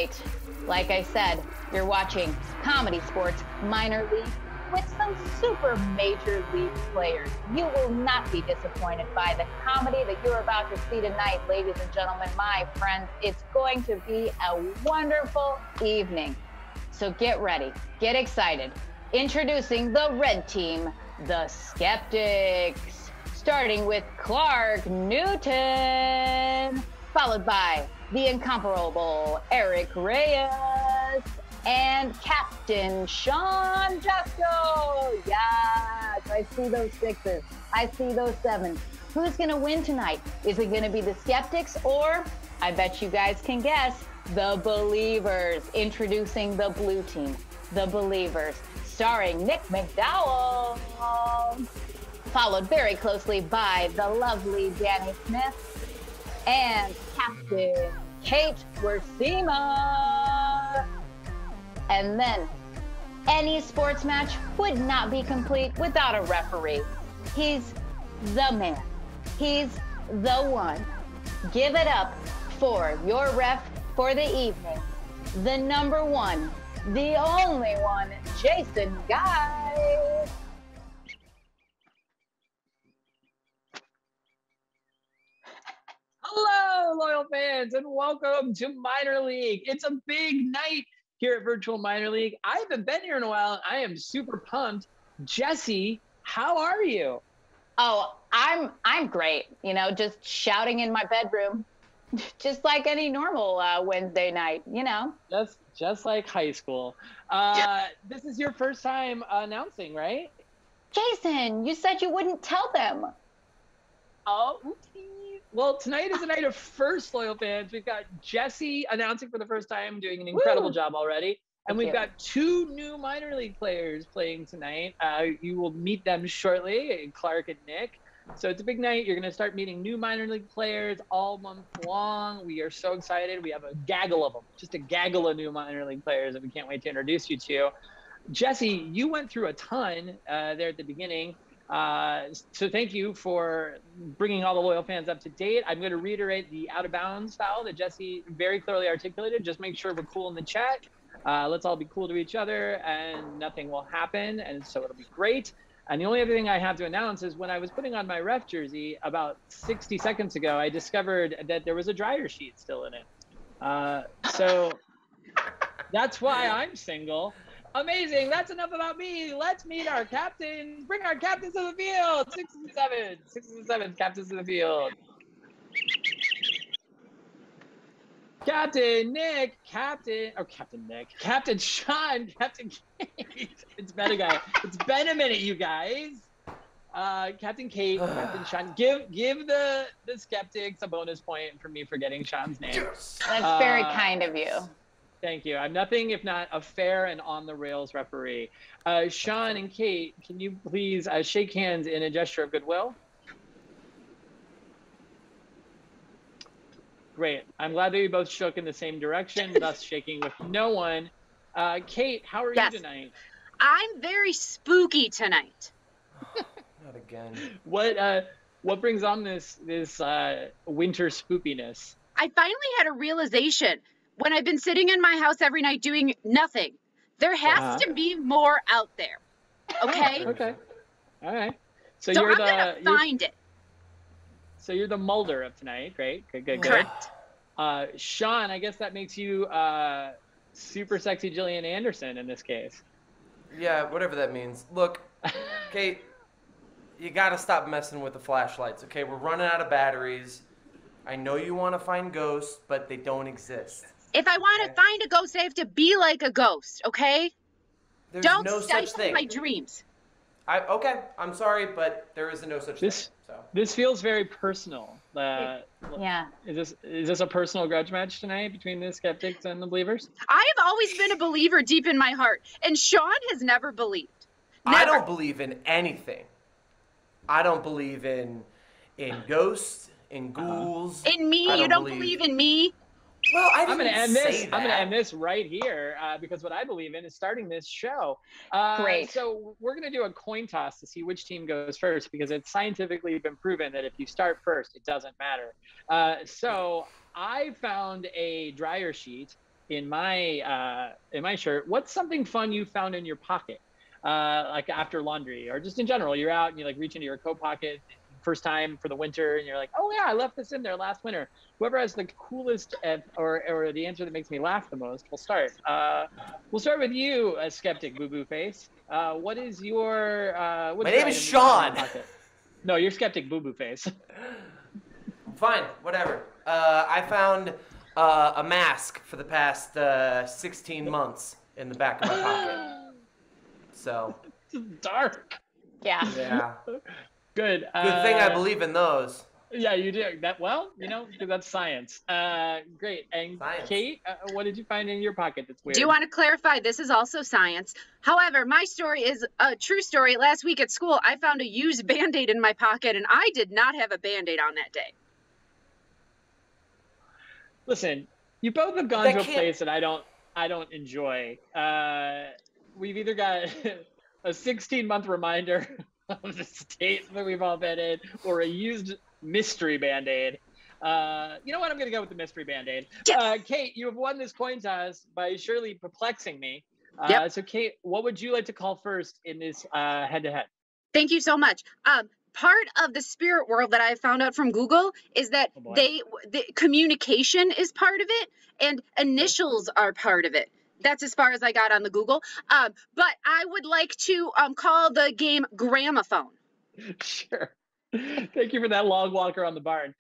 right. Like I said, you're watching Comedy Sports Minor League with some super major league players. You will not be disappointed by the comedy that you're about to see tonight, ladies and gentlemen, my friends. It's going to be a wonderful evening. So get ready, get excited. Introducing the red team, the Skeptics, starting with Clarke Newton, followed by the incomparable Eric Reyes, and Captain Sean Jasko. Yes, I see those sixes. I see those sevens. Who's going to win tonight? Is it going to be the Skeptics or, I bet you guys can guess, the Believers? Introducing the blue team, the Believers, starring Nick McDowell, followed very closely by the lovely Dani Smith and Captain Kate Wiersema. And then any sports match would not be complete without a referee. He's the man. He's the one. Give it up for your ref for the evening. The number one, the only one, Jason Geis. Hello, loyal fans, and welcome to Minor League. It's a big night here at Virtual Minor League. I haven't been here in a while, and I am super pumped. Jessie, how are you? Oh, I'm great. You know, just shouting in my bedroom, just like any normal Wednesday night. You know, just like high school. This is your first time announcing, right? Jason, you said you wouldn't tell them. Oh, oopsie. Well, tonight is a night of first, loyal fans. We've got Jessie announcing for the first time, doing an incredible job already. And we've got two new minor league players playing tonight. You will meet them shortly, Clarke and Nick. So it's a big night. You're going to start meeting new minor league players all month long. We are so excited. We have a gaggle of them, just a gaggle of new minor league players that we can't wait to introduce you to. Jessie, you went through a ton there at the beginning. So thank you for bringing all the loyal fans up to date. I'm going to reiterate the out of bounds foul that Jessie very clearly articulated. Just make sure we're cool in the chat. Let's all be cool to each other and nothing will happen. And so it'll be great. And the only other thing I have to announce is when I was putting on my ref jersey about 60 seconds ago, I discovered that there was a dryer sheet still in it. So that's why I'm single. Amazing. That's enough about me. Let's meet our captains. Bring our captains to the field. 6 and 7. 6 and 7 captains to the field. Captain Nick, Captain Sean, Captain Kate. It's been a guy. It's been a minute, you guys. Captain Kate, Captain Sean. Give the Skeptics a bonus point for me for getting Sean's name. Yes. That's very kind of you. Thank you. I'm nothing if not a fair and on-the-rails referee. Sean and Kate, can you please shake hands in a gesture of goodwill? Great. I'm glad that you both shook in the same direction, thus shaking with no one. Kate, how are you tonight? I'm very spooky tonight. Not again. What brings on this winter spoopiness? I finally had a realization. When I've been sitting in my house every night doing nothing, there has to be more out there. Okay? Okay. All right. So I'm gonna find it. So you're the Mulder of tonight. Great. Good. Correct. Sean, I guess that makes you super sexy Gillian Anderson in this case. Yeah, whatever that means. Look, Kate, you gotta stop messing with the flashlights, okay? We're running out of batteries. I know you want to find ghosts, but they don't exist. If I want to find a ghost, I have to be like a ghost, okay? Don't no such thing. My dreams. Okay, I'm sorry, but there is no such thing. So. This feels very personal. Yeah. Is this a personal grudge match tonight between the Skeptics and the Believers? I have always been a believer deep in my heart, and Sean has never believed. Never. I don't believe in anything. I don't believe in ghosts, in ghouls. In me? You don't believe in me? Well, I'm going to end this. I'm going to end this right here because what I believe in is starting this show. Great. So we're going to do a coin toss to see which team goes first because it's scientifically been proven that if you start first, it doesn't matter. So I found a dryer sheet in my shirt, what's something fun you found in your pocket, like after laundry or just in general? You're out and you like reach into your coat pocket first time for the winter, and you're like, oh yeah, I left this in there last winter. Whoever has the coolest or the answer that makes me laugh the most, we'll start. We'll start with you, Skeptic Boo Boo Face. What is your? My name is Sean. No, you're Skeptic Boo Boo Face. Fine, whatever. I found a mask for the past 16 months in the back of my pocket. So. It's dark. Yeah. Yeah. Good. Good thing I believe in those. Yeah, you do. That well, because that's science. Great. And science. Kate, what did you find in your pocket that's weird? Do you want to clarify? This is also science. However, my story is a true story. Last week at school, I found a used Band-Aid in my pocket, and I did not have a Band-Aid on that day. Listen, you both have gone to a place that I don't enjoy. We've either got a 16-month reminder of the state that we've all been in, or a used mystery Band-Aid. You know what? I'm going to go with the mystery Band-Aid. Yes. Kate, you have won this coin toss by surely perplexing me. Yep. So, Kate, what would you like to call first in this head-to-head? Thank you so much. Part of the spirit world that I found out from Google is that the communication is part of it, and initials are part of it. That's as far as I got on the Google. But I would like to call the game Gramophone. Sure. Thank you for that log walker on the barn.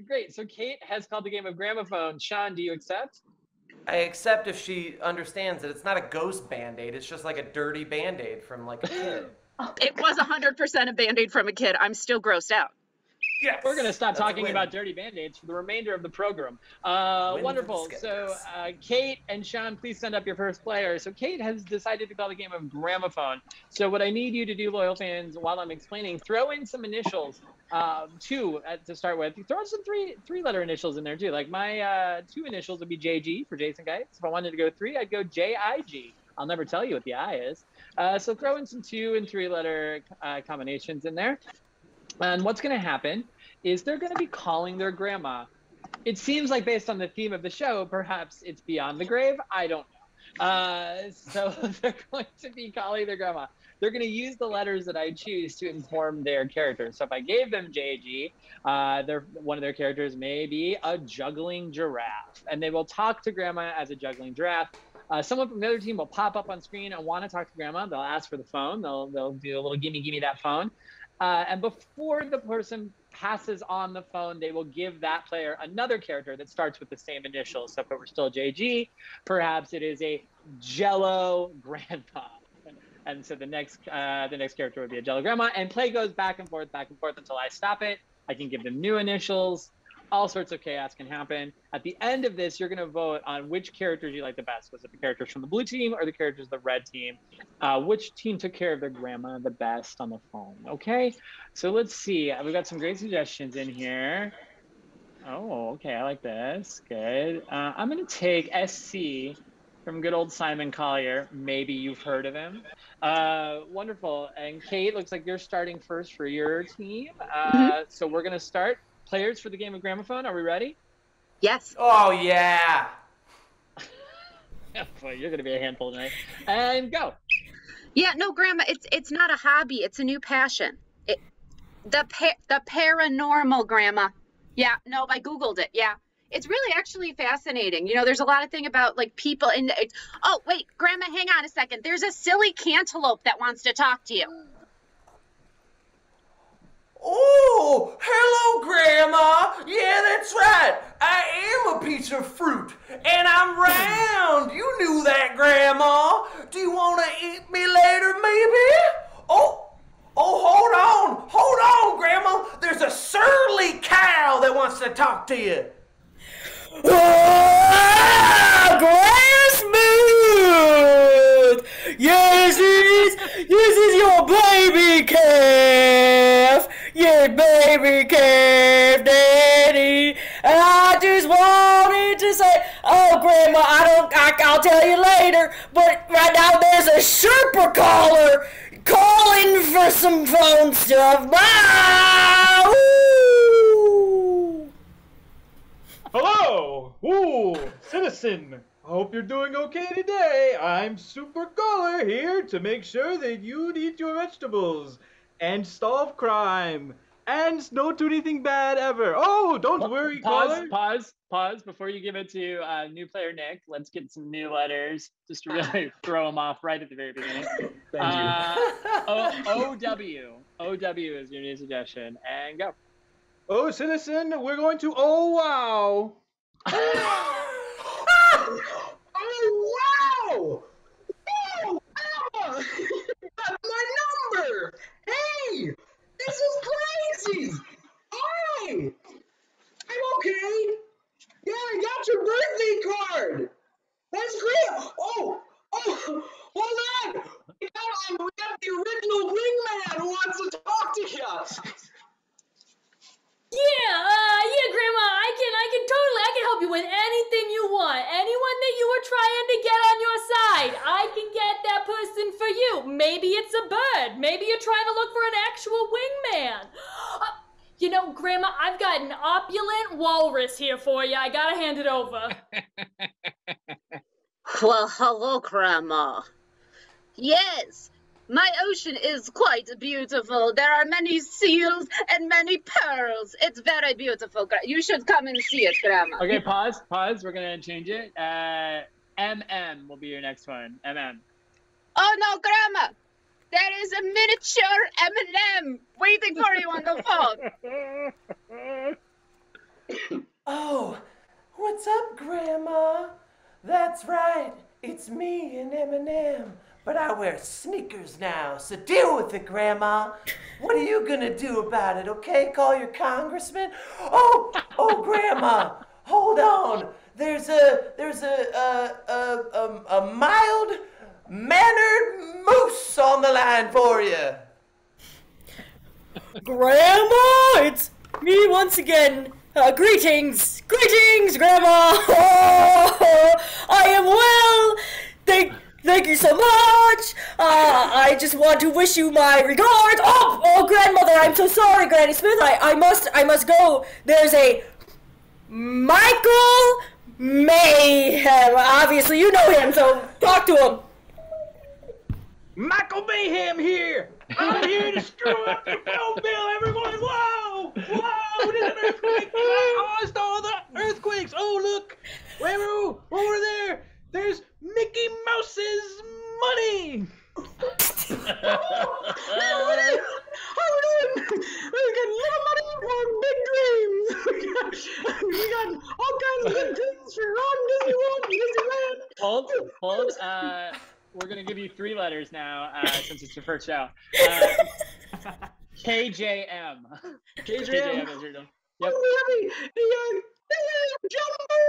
Great. So Kate has called the game of Gramophone. Sean, do you accept? I accept if she understands that it's not a ghost Band-Aid. It's just like a dirty Band-Aid from like a kid. It was 100% a Band-Aid from a kid. I'm still grossed out. Yes. We're going to stop talking about dirty Band-Aids for the remainder of the program. Wonderful. So Kate and Sean, please send up your first player. So Kate has decided to call the game of Gramophone. So what I need you to do, loyal fans, while I'm explaining, throw in some initials, two to start with. Throw some three-letter initials in there too. Like my two initials would be JG for Jason Geis. If I wanted to go three, I'd go JIG. I'll never tell you what the I is. So throw in some 2- and 3-letter combinations in there. And what's going to happen is they're going to be calling their grandma. It seems like based on the theme of the show, perhaps it's beyond the grave. I don't know. So they're going to be calling their grandma. They're going to use the letters that I choose to inform their characters. So if I gave them JG, one of their characters may be a juggling giraffe. And they will talk to grandma as a juggling giraffe. Someone from the other team will pop up on screen and want to talk to grandma. They'll ask for the phone. They'll do a little gimme that phone. And before the person passes on the phone, they will give that player another character that starts with the same initials. So if it were still JG, perhaps it is a Jello grandpa. And so the next character would be a Jello grandma. And play goes back and forth until I stop it. I can give them new initials. All sorts of chaos can happen. At the end of this, you're going to vote on which characters you like the best. Was it the characters from the blue team or the characters of the red team? Which team took care of their grandma the best on the phone? Okay, so let's see. We've got some great suggestions in here. Oh, okay, I like this. Good. I'm going to take SC from good old Simon Collier. Maybe you've heard of him. Wonderful. And Kate, looks like you're starting first for your team. So we're going to start. Players for the game of Gramophone, are we ready? Yes. Oh, yeah. Boy, you're going to be a handful tonight. And go. Yeah, no, Grandma, it's not a hobby. It's a new passion. The paranormal, Grandma. Yeah, no, I Googled it. Yeah. It's really actually fascinating. You know, there's a lot of thing about like people in oh, wait, Grandma, hang on a second. There's a silly cantaloupe that wants to talk to you. Oh, hello, Grandma. Yeah, that's right. I am a piece of fruit, and I'm round. You knew that, Grandma. Do you want to eat me later, maybe? Oh, hold on, Grandma. There's a surly cow that wants to talk to you. Oh, grass smooth. Yes, this is your baby calf. Yeah, baby calf, Daddy. And I just wanted to say, oh, Grandma, I'll tell you later. But right now there's a Sherpa caller calling for some phone stuff. Bye. Woo! Hello! Ooh, Citizen! Hope you're doing okay today. I'm Super Caller here to make sure that you'd eat your vegetables and solve crime and don't do anything bad ever. Oh, don't worry, caller. Pause before you give it to new player Nick. Let's get some new letters just to really throw him off right at the very beginning. Thank you. OW is your new suggestion, and go. Oh, Citizen, we're going to wow. Oh, wow! Oh, wow! Got my number! Hey! This is crazy! Hi! I'm okay! Yeah, I got your birthday card! That's great! Oh! Hold on! We got the original wingman who wants to talk to you! Yeah, Grandma, I can help you with anything you want. Anyone that you were trying to get on your side, I can get that person for you. Maybe it's a bird. Maybe you're trying to look for an actual wingman. Grandma, I've got an opulent walrus here for you. I gotta hand it over. Well, hello, Grandma. Yes, my ocean is quite beautiful. There are many seals and many pearls. It's very beautiful. You should come and see it, Grandma. Okay, pause. We're going to change it. MM will be your next one. MM. Oh, no, Grandma. There is a miniature M&M waiting for you on the phone. Oh, what's up, Grandma? That's right, it's me and Eminem. But I wear sneakers now, so deal with it, Grandma. What are you gonna do about it, okay? Call your congressman? Oh, Grandma, hold on. There's a mild-mannered moose on the line for you. Grandma, it's me once again. Greetings, Grandma. I am well. Thank you so much. I just want to wish you my regards. Oh, grandmother, I'm so sorry, Granny Smith. I must go. There's a Michael Mayhem. Obviously, you know him, so talk to him. Michael Mayhem here. I'm here to screw up your phone bill. Everyone, whoa, there's an earthquake. I caused all the earthquakes. Oh, look, over there. There's Mickey Mouse's money! We got little money for big dreams! We got all kinds of good things for Ron Disney World and Disneyland! Hold. We're going to give you 3 letters now, since it's your first show. KJM. KJM is your name. Yep. Jumbo!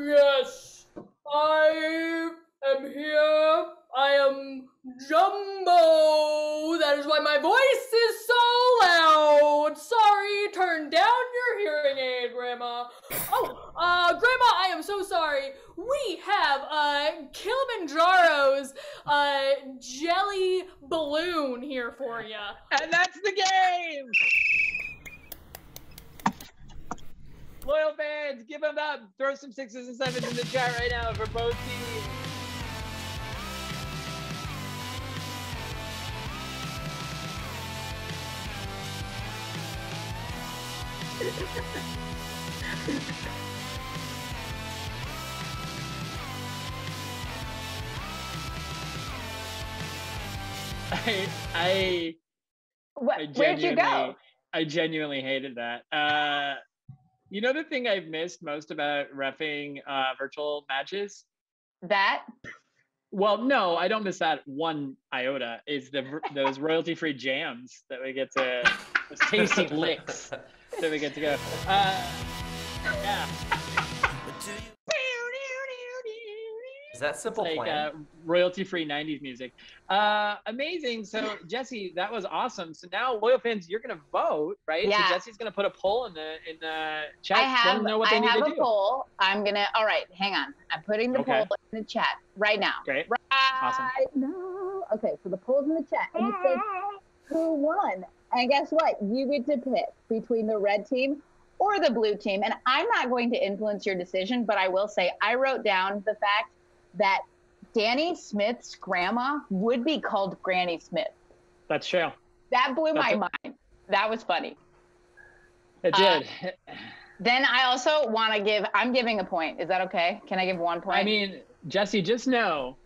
Yes, I am here. I am Jumbo. That is why my voice is so loud. Sorry, turn down your hearing aid, Grandma. Grandma, I am so sorry. We have Kilimanjaro's jelly balloon here for you. And that's the game! Loyal fans, give them up. Throw some 6s and 7s in the chat right now for both teams. Where'd you go? I genuinely hated that. You know the thing I've missed most about reffing virtual matches? That? Well, no, I don't miss that one iota. Is those royalty-free jams that we get to, those tasty licks that we get to go. Yeah. Is that Simple Plan? Like royalty-free 90s music. Amazing. So, Jessie, that was awesome. So now, loyal fans, you're going to vote, right? Yeah. So Jessie's going to put a poll in the chat. I have a poll. I'm going to, all right, hang on. I'm putting the poll in the chat right now. Great. Right awesome. now. Okay, so the poll's in the chat. And it says, who won? And guess what? You get to pick between the red team or the blue team. And I'm not going to influence your decision, but I will say I wrote down the fact that Dani Smith's grandma would be called Granny Smith. That's true. That blew my mind. That was funny. It did. Then I also want to I'm giving a point. Is that okay? Can I give 1 point? I mean, Jessie, just know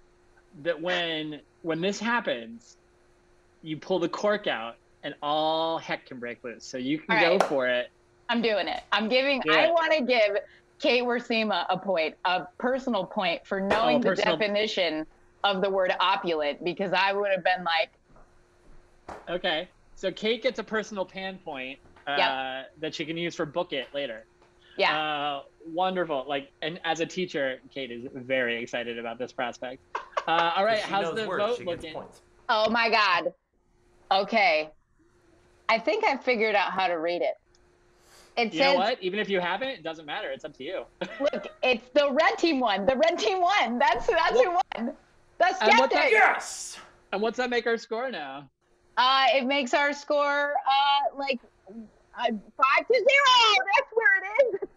that when this happens, you pull the cork out and all heck can break loose. So you can go for it. I'm doing it. I want to give Kate Wiersema a personal point for knowing the definition of the word opulent, because I would have been like. Okay. So Kate gets a personal pan point that she can use for book it later. Yeah. Wonderful. And as a teacher, Kate is very excited about this prospect. All right. How's the vote looking? Oh my God. Okay. I think I figured out how to read it. It says, know what? Even if you haven't, it doesn't matter. It's up to you. Look, it's the red team won. The red team won. That's who won. The Skeptics. Yes. And what's that make our score now? It makes our score 5-0. That's where it is. It's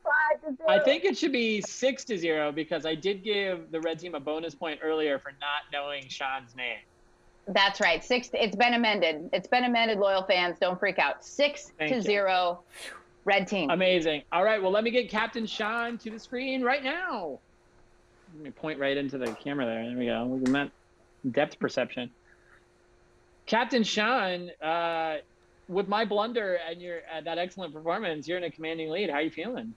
5-0. I think it should be 6-0 because I did give the red team a bonus point earlier for not knowing Sean's name. That's right. It's been amended. It's been amended, loyal fans. Don't freak out. 6-0, red team. Amazing. All right. Well, let me get Captain Sean to the screen right now. Let me point right into the camera there. There we go. Look at that depth perception. Captain Sean, with my blunder and that excellent performance, you're in a commanding lead. How are you feeling?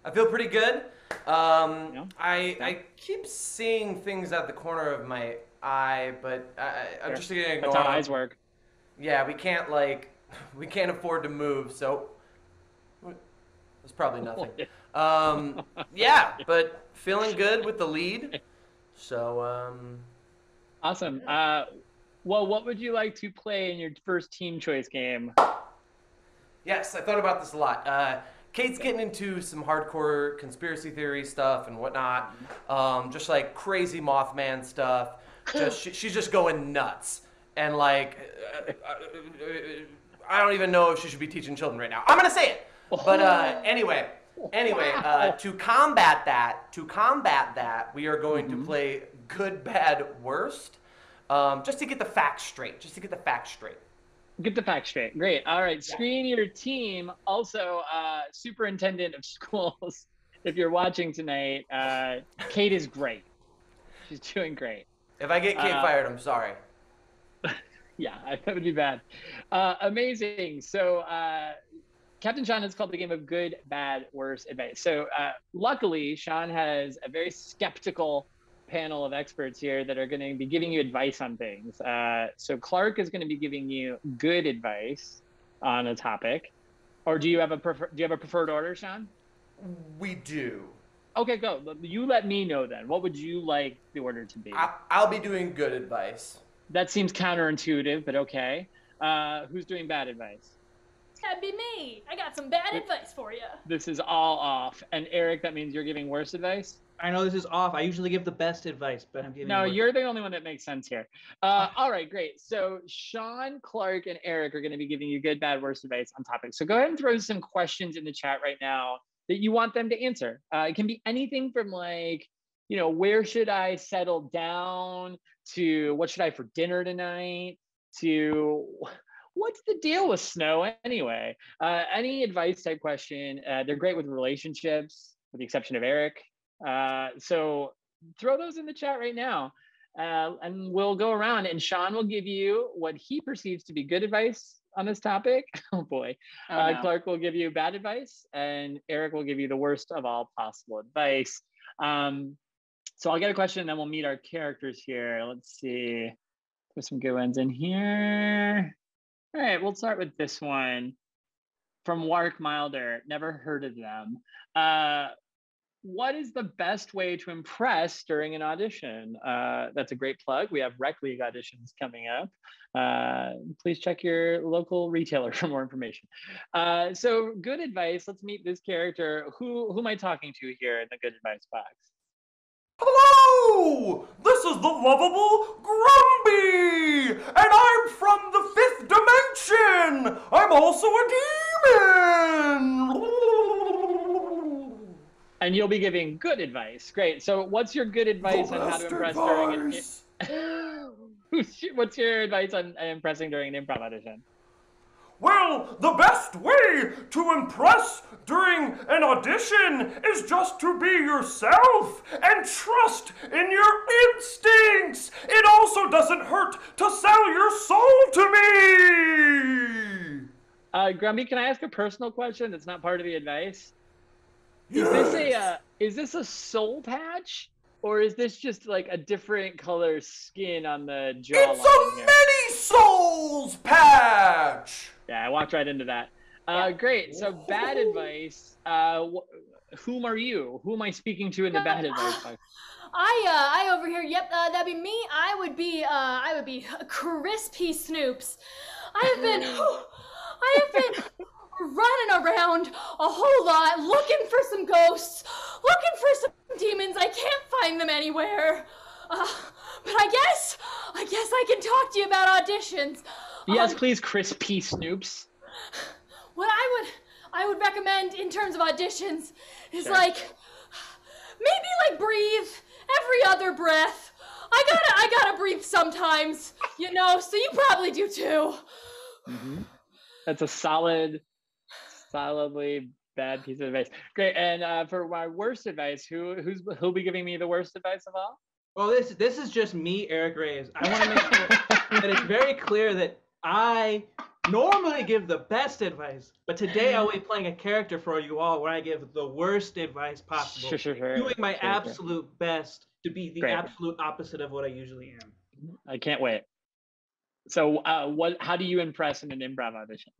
I feel pretty good. I keep seeing things at the corner of my eye, but I'm just gonna ignore. That's how eyes work. Yeah, we can't afford to move, so it's probably nothing. Yeah, but feeling good with the lead. So awesome. Well, what would you like to play in your first team choice game? Yes, I thought about this a lot. Kate's getting into some hardcore conspiracy theory stuff and whatnot, just like crazy Mothman stuff. She's just going nuts, and I don't even know if she should be teaching children right now. I'm gonna say it, but anyway, to combat that, we are going to play good, bad, worst, just to get the facts straight. Get the facts straight. Great. All right. Screen your team. Also, superintendent of schools, if you're watching tonight, Kate is great. She's doing great. If I get Kate fired, I'm sorry. Yeah, that would be bad. Amazing. So Captain Sean has called the game of good, bad, worst advice. So luckily, Sean has a very skeptical panel of experts here that are going to be giving you advice on things. So Clarke is going to be giving you good advice on a topic. Or do you have a preferred order, Sean? We do. Okay, go. You let me know then. What would you like the order to be? I'll be doing good advice. That seems counterintuitive, but okay. Who's doing bad advice? That'd be me. I got some bad advice for you. This is all off. And Eric, that means you're giving worse advice? I know this is off. I usually give the best advice, but I'm giving. No, you're the only one that makes sense here. All right, great. So Sean, Clarke, and Eric are going to be giving you good, bad, worst advice on topics. So go ahead and throw some questions in the chat right now that you want them to answer. It can be anything from where should I settle down, to what should I for dinner tonight, to what's the deal with snow anyway? Any advice type question. They're great with relationships, with the exception of Eric. So throw those in the chat right now, and we'll go around, and Sean will give you what he perceives to be good advice on this topic. Oh boy. No. Clarke will give you bad advice, and Eric will give you the worst of all possible advice. So I'll get a question, and then we'll meet our characters here. Let's see. There's some good ones in here. All right, we'll start with this one from Warwick Milder. Never heard of them. What is the best way to impress during an audition? That's a great plug. We have Rec League auditions coming up. Please check your local retailer for more information. So good advice. Let's meet this character. Who am I talking to here in the good advice box? Hello! This is the lovable Grumby! And I'm from the 5th dimension! And you'll be giving good advice. Great. So what's your good advice on how to impress during what's your advice on impressing during an improv audition? Well, the best way to impress during an audition is just to be yourself and trust in your instincts. It also doesn't hurt to sell your soul to me. Grumpy, can I ask a personal question that's not part of the advice? Yes. Is this a soul patch? Or is this just like a different color skin on the jawline? It's a many souls patch. Yeah, I walked right into that. Great. So bad advice. Whom are you? Who am I speaking to in the bad advice box? I over here. Yep, that'd be me. I would be Crispy Snoops. I have been running around a whole lot, looking for some ghosts, looking for some demons. I can't find them anywhere. But I guess I can talk to you about auditions. Yes, please, Crispy Snoops. What I would recommend in terms of auditions is Sure. maybe breathe every other breath. I gotta breathe sometimes, so you probably do too. Mm-hmm. That's a solidly bad piece of advice. Great. And for my worst advice, who'll be giving me the worst advice of all? Well, this is just me, Eric Reyes. I want to make sure that it's very clear that I normally give the best advice, but today I'll be playing a character for you all where I give the worst advice possible. Sure. Doing my absolute best to be the Great. absolute opposite of what I usually am. I can't wait. So how do you impress in an improv audition?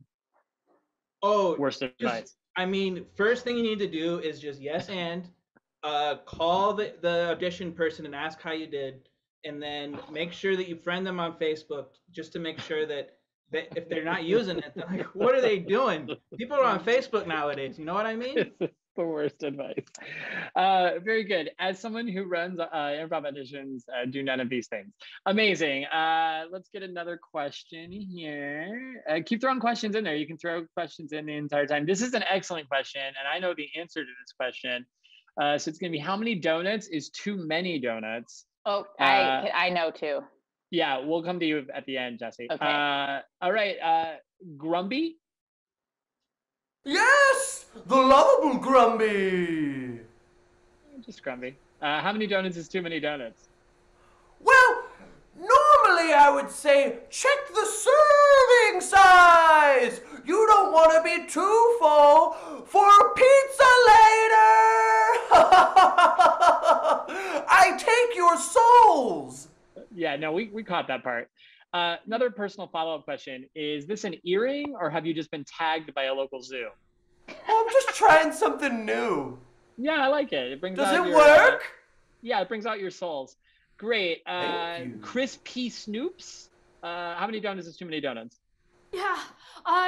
Oh, Worst advice. First thing you need to do is just yes and call the audition person and ask how you did, and then make sure that you friend them on Facebook just to make sure that if they're not using it, they're like, what are they doing? People are on Facebook nowadays. You know what I mean? This is the worst advice. Very good. As someone who runs improv auditions, do none of these things. Amazing. Let's get another question here. Keep throwing questions in there. You can throw questions in the entire time. This is an excellent question, and I know the answer to this question. So it's going to be, how many donuts is too many donuts? Oh, I know too. Yeah, we'll come to you at the end, Jessie. Okay. All right. Grumpy? Yes, the lovable Grumpy. Just Grumpy. How many donuts is too many donuts? Well, normally I would say check the serving size. You don't want to be too full for pizza later. I take your souls. Yeah, no, we caught that part. Another personal follow-up question. Is this an earring, or have you just been tagged by a local zoo? Oh, I'm just trying something new. Yeah, I like it. It brings Does out it your, work? Yeah, it brings out your souls. Great. Thank you. Crispy Snoops? How many donuts is too many donuts? Yeah.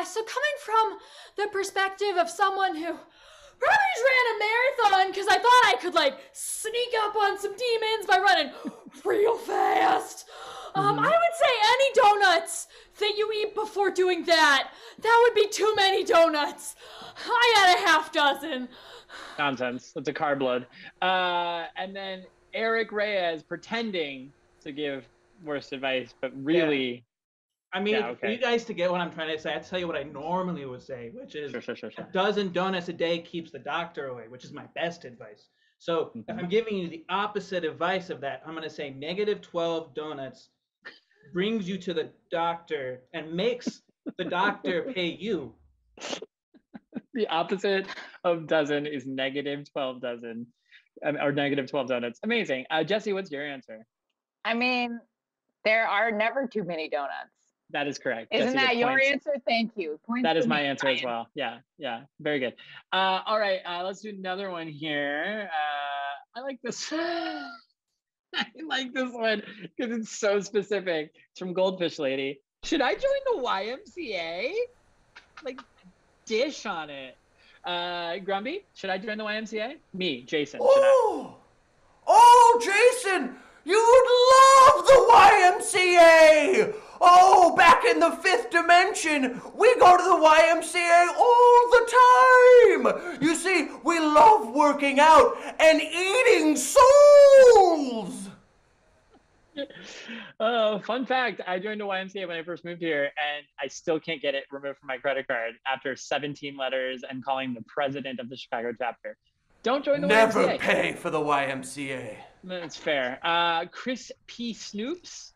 So coming from the perspective of someone who probably just ran a marathon because I thought I could sneak up on some demons by running real fast. I would say any donuts that you eat before doing that would be too many donuts. I had a half dozen. Nonsense. That's a carb load. And then Eric Reyes pretending to give worst advice, but really... Yeah. For you guys to get what I'm trying to say, I have to tell you what I normally would say, which is Sure. a dozen donuts a day keeps the doctor away, which is my best advice. So if I'm giving you the opposite advice of that, I'm going to say negative 12 donuts brings you to the doctor and makes the doctor pay you. The opposite of dozen is negative 12 dozen, or negative 12 donuts. Amazing. Jessie, what's your answer? There are never too many donuts. That is correct. Isn't Jessie, that the your points. answer? Thank you. Points That is to my me, answer as Ryan. well. Yeah. Very good. All right, let's do another one here. I like this. I like this one because it's so specific. It's from Goldfish Lady. Should I join the YMCA? Dish on it. Grumpy, should I join the YMCA? Me, Jason. Should I? Oh, Jason, you would love the YMCA. Oh, back in the 5th dimension, we go to the YMCA all the time. You see, we love working out and eating souls. Fun fact, I joined the YMCA when I first moved here, and I still can't get it removed from my credit card after 17 letters and calling the president of the Chicago chapter. Don't join the Never YMCA. pay for the YMCA. That's fair. Chris P. Snoops?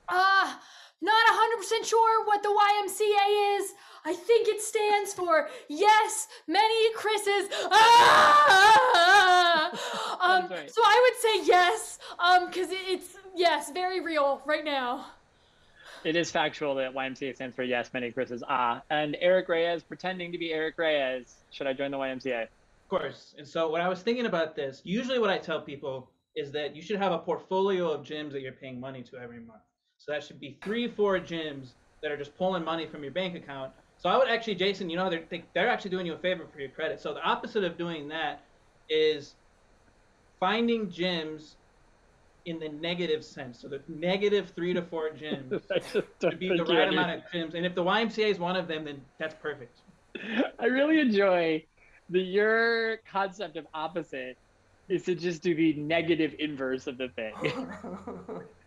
Not 100% sure what the YMCA is. I think it stands for Yes, Many Chris's. Right. So I would say yes, because it's, yes, very real right now. It is factual that YMCA stands for Yes, Many Chris's. And Eric Reyes pretending to be Eric Reyes. Should I join the YMCA? Of course. And so when I was thinking about this, usually what I tell people is that you should have a portfolio of gyms that you're paying money to every month. So that should be 3-4 gyms that are just pulling money from your bank account. So I would actually, Jason, you know, they're actually doing you a favor for your credit. So the opposite of doing that is finding gyms in the negative sense. So the negative 3 to 4 gyms to be the right amount of gyms. And if the YMCA is one of them, then that's perfect. I really enjoy your concept of opposite is to just do the negative inverse of the thing.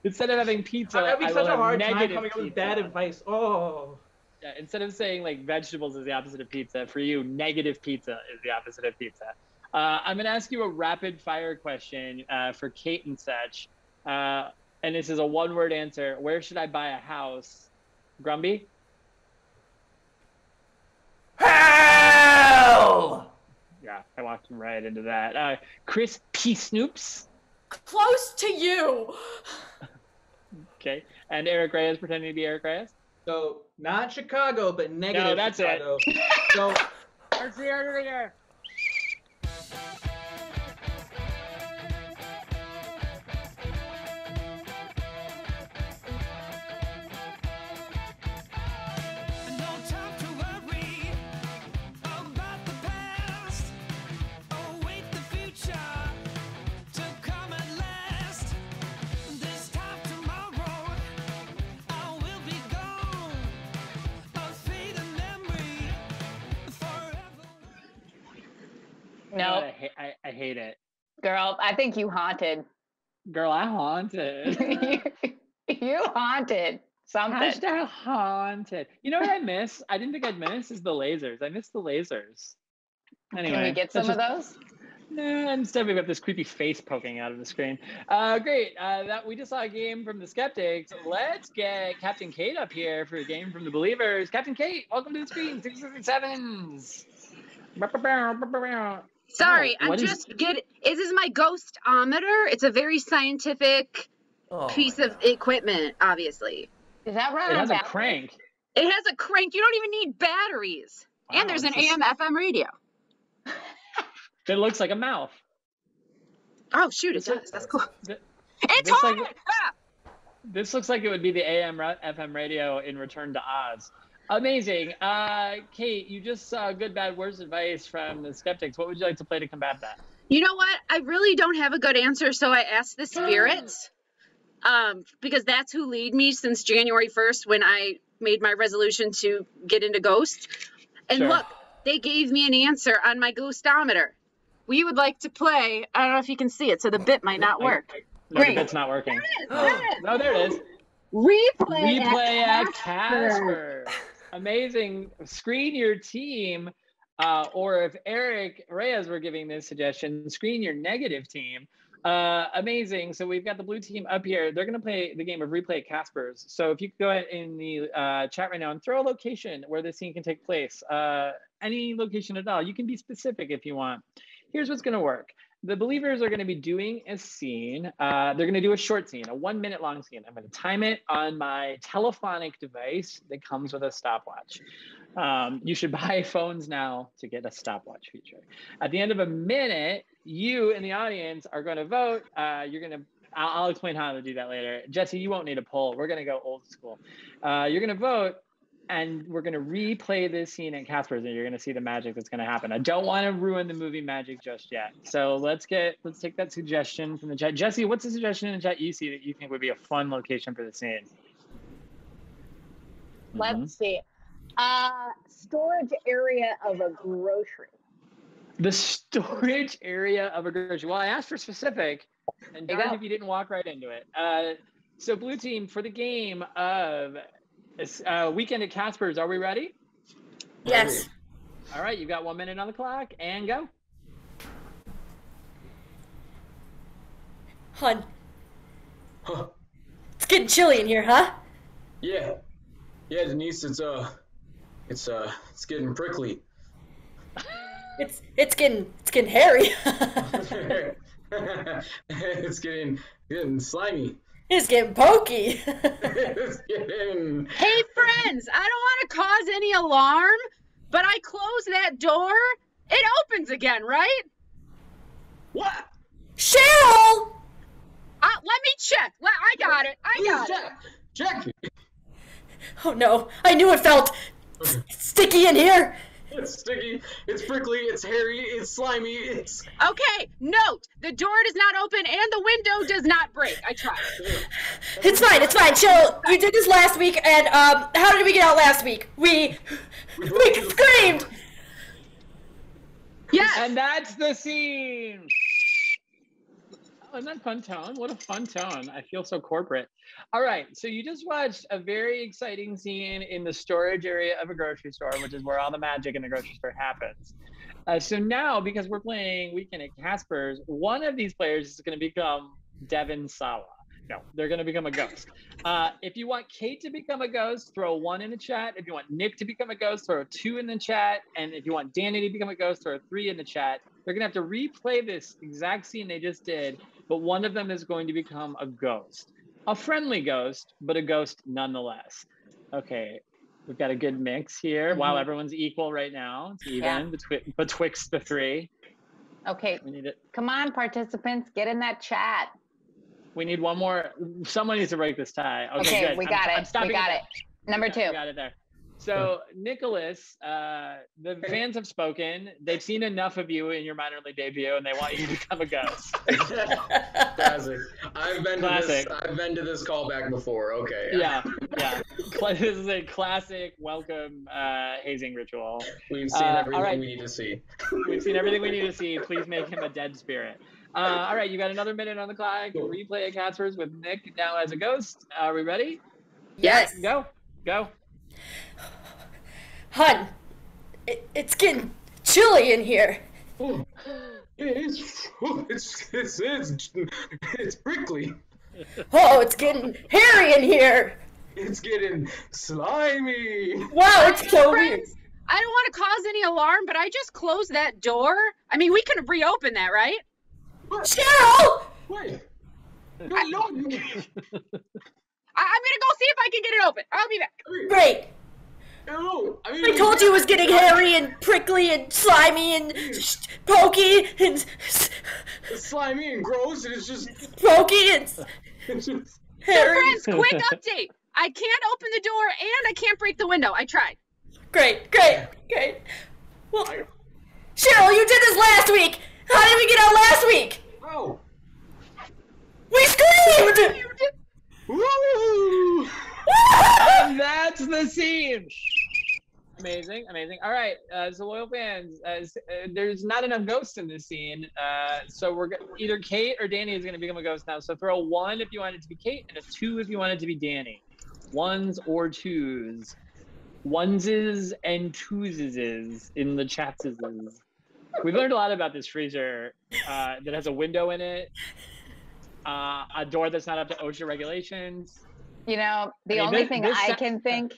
Instead of having pizza, I'm having such a hard time negative coming up with pizza. bad advice. Oh. Yeah, instead of saying like vegetables is the opposite of pizza, for you, negative pizza is the opposite of pizza. I'm gonna ask you a rapid fire question for Kate and such. And this is a 1-word answer. Where should I buy a house? Grumby? Hell! Yeah, I walked him right into that. Chris P. Snoops? Close to you. Okay. And Eric Reyes pretending to be Eric Reyes? So not Chicago, but negative No, that's Chicago. it. So That's the answer. No, I hate it. girl, I think you haunted. Girl, I haunted. You haunted something. Hashtag haunted. You know what I miss? I didn't think I'd miss is the lasers. I miss the lasers. Anyway. Can we get some of those? Nah, instead we've got this creepy face poking out of the screen. Great. That we just saw a game from the Skeptics. Let's get Captain Kate up here for a game from the Believers. Captain Kate, welcome to the screen. 6s and 7s. Sorry, Oh, I'm just getting. This is my ghostometer. It's a very scientific piece of equipment, obviously. Is that right? It has a crank. It has a crank. You don't even need batteries. Wow, And there's an it's AM/FM radio. It looks like a mouth. Oh shoot! It does. That's cool. Th- It's this on. like- This looks like it would be the AM/FM radio in Return to Oz. Amazing. Kate, you just saw good, bad, worst advice from the Skeptics. What would you like to play to combat that? You know what? I really don't have a good answer, so I asked the spirits, because that's who lead me since January 1st when I made my resolution to get into Ghost. And Sure. look, they gave me an answer on my ghostometer. We would like to play. I don't know if you can see it, so the bit might not work. No, the Great. bit's not working. There it is. Oh, there it is. Replay at Casper. Amazing. Screen your team, or if Eric Reyes were giving this suggestion, screen your negative team. Amazing. So we've got the blue team up here. They're going to play the game of Replay at Casper's. So if you could go ahead in the chat right now and throw a location where this scene can take place. Any location at all. You can be specific if you want. Here's what's going to work. The Believers are going to be doing a scene. They're going to do a short scene, a 1-minute long scene. I'm going to time it on my telephonic device that comes with a stopwatch. You should buy phones now to get a stopwatch feature. At the end of a minute, you in the audience are going to vote. I'll explain how to do that later. Jessie, you won't need a poll. We're going to go old school. You're going to vote. And we're going to replay this scene at Casper's, and you're going to see the magic that's going to happen. I don't want to ruin the movie magic just yet. So let's take that suggestion from the chat. Jessie, what's the suggestion in the chat you see that you think would be a fun location for the scene? Let's see. Storage area of a grocery. The storage area of a grocery. Well, I asked for specific, and darn if you didn't walk right into it. So blue team, for the game of Weekend at Casper's, are we ready? Yes. All right, you've got 1 minute on the clock, and go. Hun, Huh. it's getting chilly in here, huh? Yeah. Yeah, Denise, it's getting prickly. It's getting hairy. It's getting slimy. It's getting pokey. It's getting... Hey, friends, I don't want to cause any alarm, but I close that door, it opens again, right? What? Cheryl! Let me check. I got it. Check. Oh no, I knew it felt sticky in here. It's sticky, it's prickly, it's hairy, it's slimy, it's... Okay, note, the door does not open and the window does not break. I tried. It's fine. Cheryl, you did this last week, and how did we get out last week? We screamed! Yes. And that's the scene. Oh, isn't that fun tone? What a fun tone. I feel so corporate. All right, so you just watched a very exciting scene in the storage area of a grocery store, which is where all the magic in the grocery store happens. So now, because we're playing Weekend at Casper's, one of these players is going to become Devin Sawa. No, they're going to become a ghost. If you want Kate to become a ghost, throw a 1 in the chat. If you want Nick to become a ghost, throw a 2 in the chat. And if you want Dani to become a ghost, throw a 3 in the chat. They're going to have to replay this exact scene they just did, but one of them is going to become a ghost. A friendly ghost, but a ghost nonetheless. Okay, we've got a good mix here. Wow, everyone's equal right now. It's even betwixt the 3. Okay, We need it. come on, participants, get in that chat. We need one more. Someone needs to break this tie. Okay, good. We got I'm it. stopping We got it. Number 2. We got it there. So, Nicholas, the fans have spoken. They've seen enough of you in your minor league debut, and they want you to become a ghost. Classic. I've been Classic. to this callback before. Okay. Yeah. This is a classic welcome hazing ritual. We've seen everything all right. we need to see. We've seen everything we need to see. Please make him a dead spirit. All right, you got another minute on the clock. Replay at Casper's with Nick now as a ghost. Are we ready? Yes. Go. Hun, it's getting chilly in here. Oh, it's prickly. Oh, it's getting hairy in here. It's getting slimy. Wow, it's so weird. Friends, I don't want to cause any alarm, but I just closed that door. I mean, we can reopen that, right? Cheryl! Wait. No. I'm gonna go see if I can get it open. I'll be back. Great. No. I told you it was getting hairy and prickly and slimy and pokey and It's slimy and gross, and it's just... pokey and It's just... So, hairy. friends, quick update. I can't open the door and I can't break the window. I tried. Great. Well, Cheryl, you did this last week. How did we get out last week? Oh. We screamed! Woo! And that's the scene. Amazing. All right, so loyal fans, there's not enough ghosts in this scene, so we're either Kate or Dani is going to become a ghost now. So throw a 1 if you want it to be Kate, and a 2 if you want it to be Dani. 1s or 2s. 1s and 2s in the chats. We've learned a lot about this freezer that has a window in it, a door that's not up to OSHA regulations. You know, the only thing I can think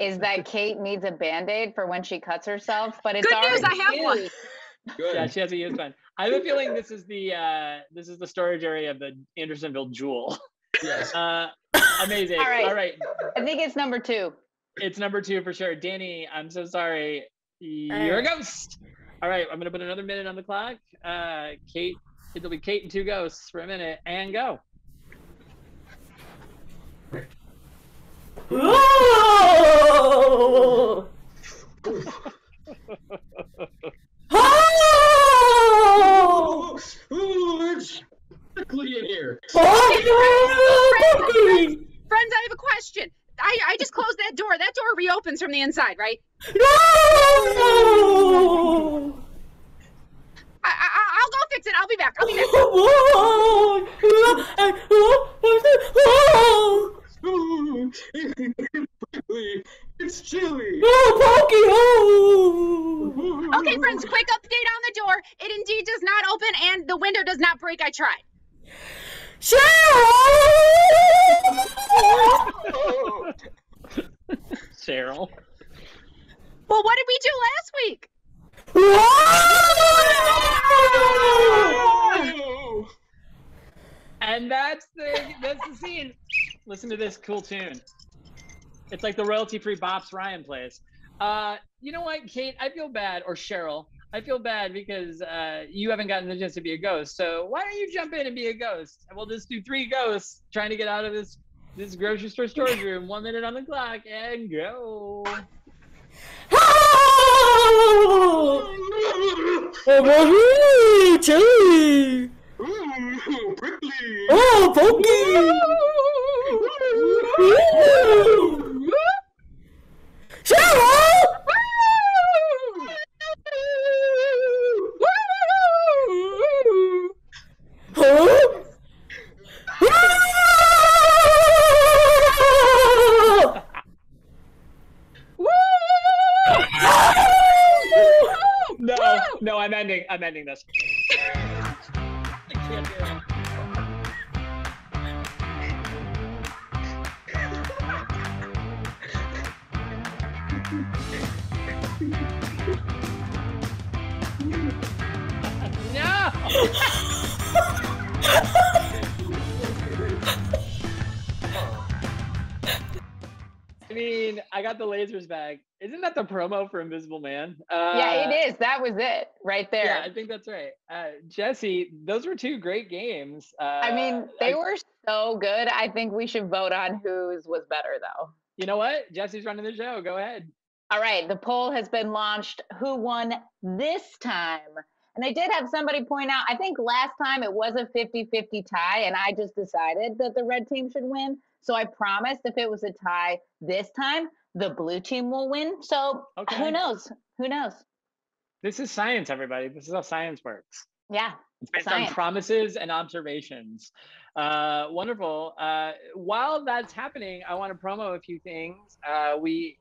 is that Kate needs a Band-Aid for when she cuts herself, but it's Good news, already I have one. used. Good. Yeah, she has a used one. I have a feeling this is the storage area of the Andersonville Jewel. Yes. Amazing. All right. All right. I think it's number 2. It's number 2 for sure. Dani, I'm so sorry. You're a ghost. All right, I'm gonna put another minute on the clock. Kate, it'll be Kate and 2 ghosts for a minute, and go. Oh! Oh! Ooh, it's prickly in here. Oh! Friends, I have a question. I just close that door. That door reopens from the inside, right? No! I'll go fix it. I'll be back. I'll be back. It's chilly. Okay, friends, quick update on the door. It indeed does not open, and the window does not break. I tried. Cheryl. Well, what did we do last week? And that's the scene. Listen to this cool tune. It's like the royalty-free bops Ryan plays. You know what, Kate? I feel bad, or Cheryl. I feel bad because you haven't gotten the chance to be a ghost. So why don't you jump in and be a ghost? And we'll just do 3 ghosts trying to get out of this grocery store storage room. 1 minute on the clock and go. Chili! Prickly! Oh, pokey! Cheryl! No, I'm ending this. I can't do it. No! I mean, I got the lasers back. Isn't that the promo for Invisible Man? Yeah, it is. That was it right there. Yeah, I think that's right. Jessie, those were 2 great games. I mean, they were so good. I think we should vote on whose was better, though. You know what? Jessie's running the show. Go ahead. All right, the poll has been launched. Who won this time? And I did have somebody point out, I think last time it was a 50-50 tie, and I just decided that the red team should win. So I promised if it was a tie this time, the blue team will win. So Who knows? Who knows? This is science, everybody. This is how science works. Yeah. It's based on promises and observations. Wonderful. While that's happening, I want to promo a few things. We've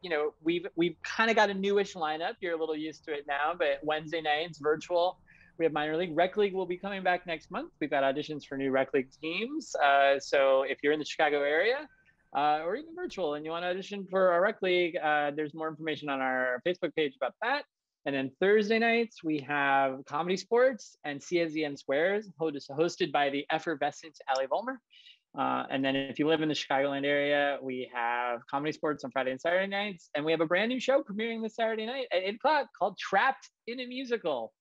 kind of got a newish lineup. You're a little used to it now, but Wednesday nights, virtual. We have minor league. Rec league will be coming back next month. We've got auditions for new rec league teams. So if you're in the Chicago area, or even virtual, and you want to audition for our rec league, there's more information on our Facebook page about that. And then Thursday nights, we have Comedy Sports and CSEN Squares, hosted by the effervescent Ali Volmer. And then if you live in the Chicagoland area, we have Comedy Sports on Friday and Saturday nights. And we have a brand new show premiering this Saturday night at 8 o'clock called Trapped in a Musical.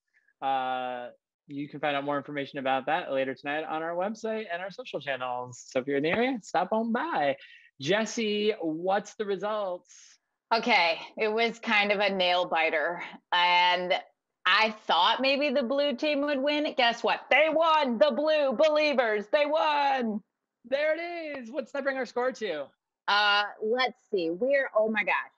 You can find out more information about that later tonight on our website and our social channels. So if you're in the area, stop on by. Jessie, what's the results? Okay, it was kind of a nail biter. And I thought maybe the blue team would win. Guess what? They won. The blue believers. They won. There it is. What's that bring our score to? Let's see. Oh my gosh.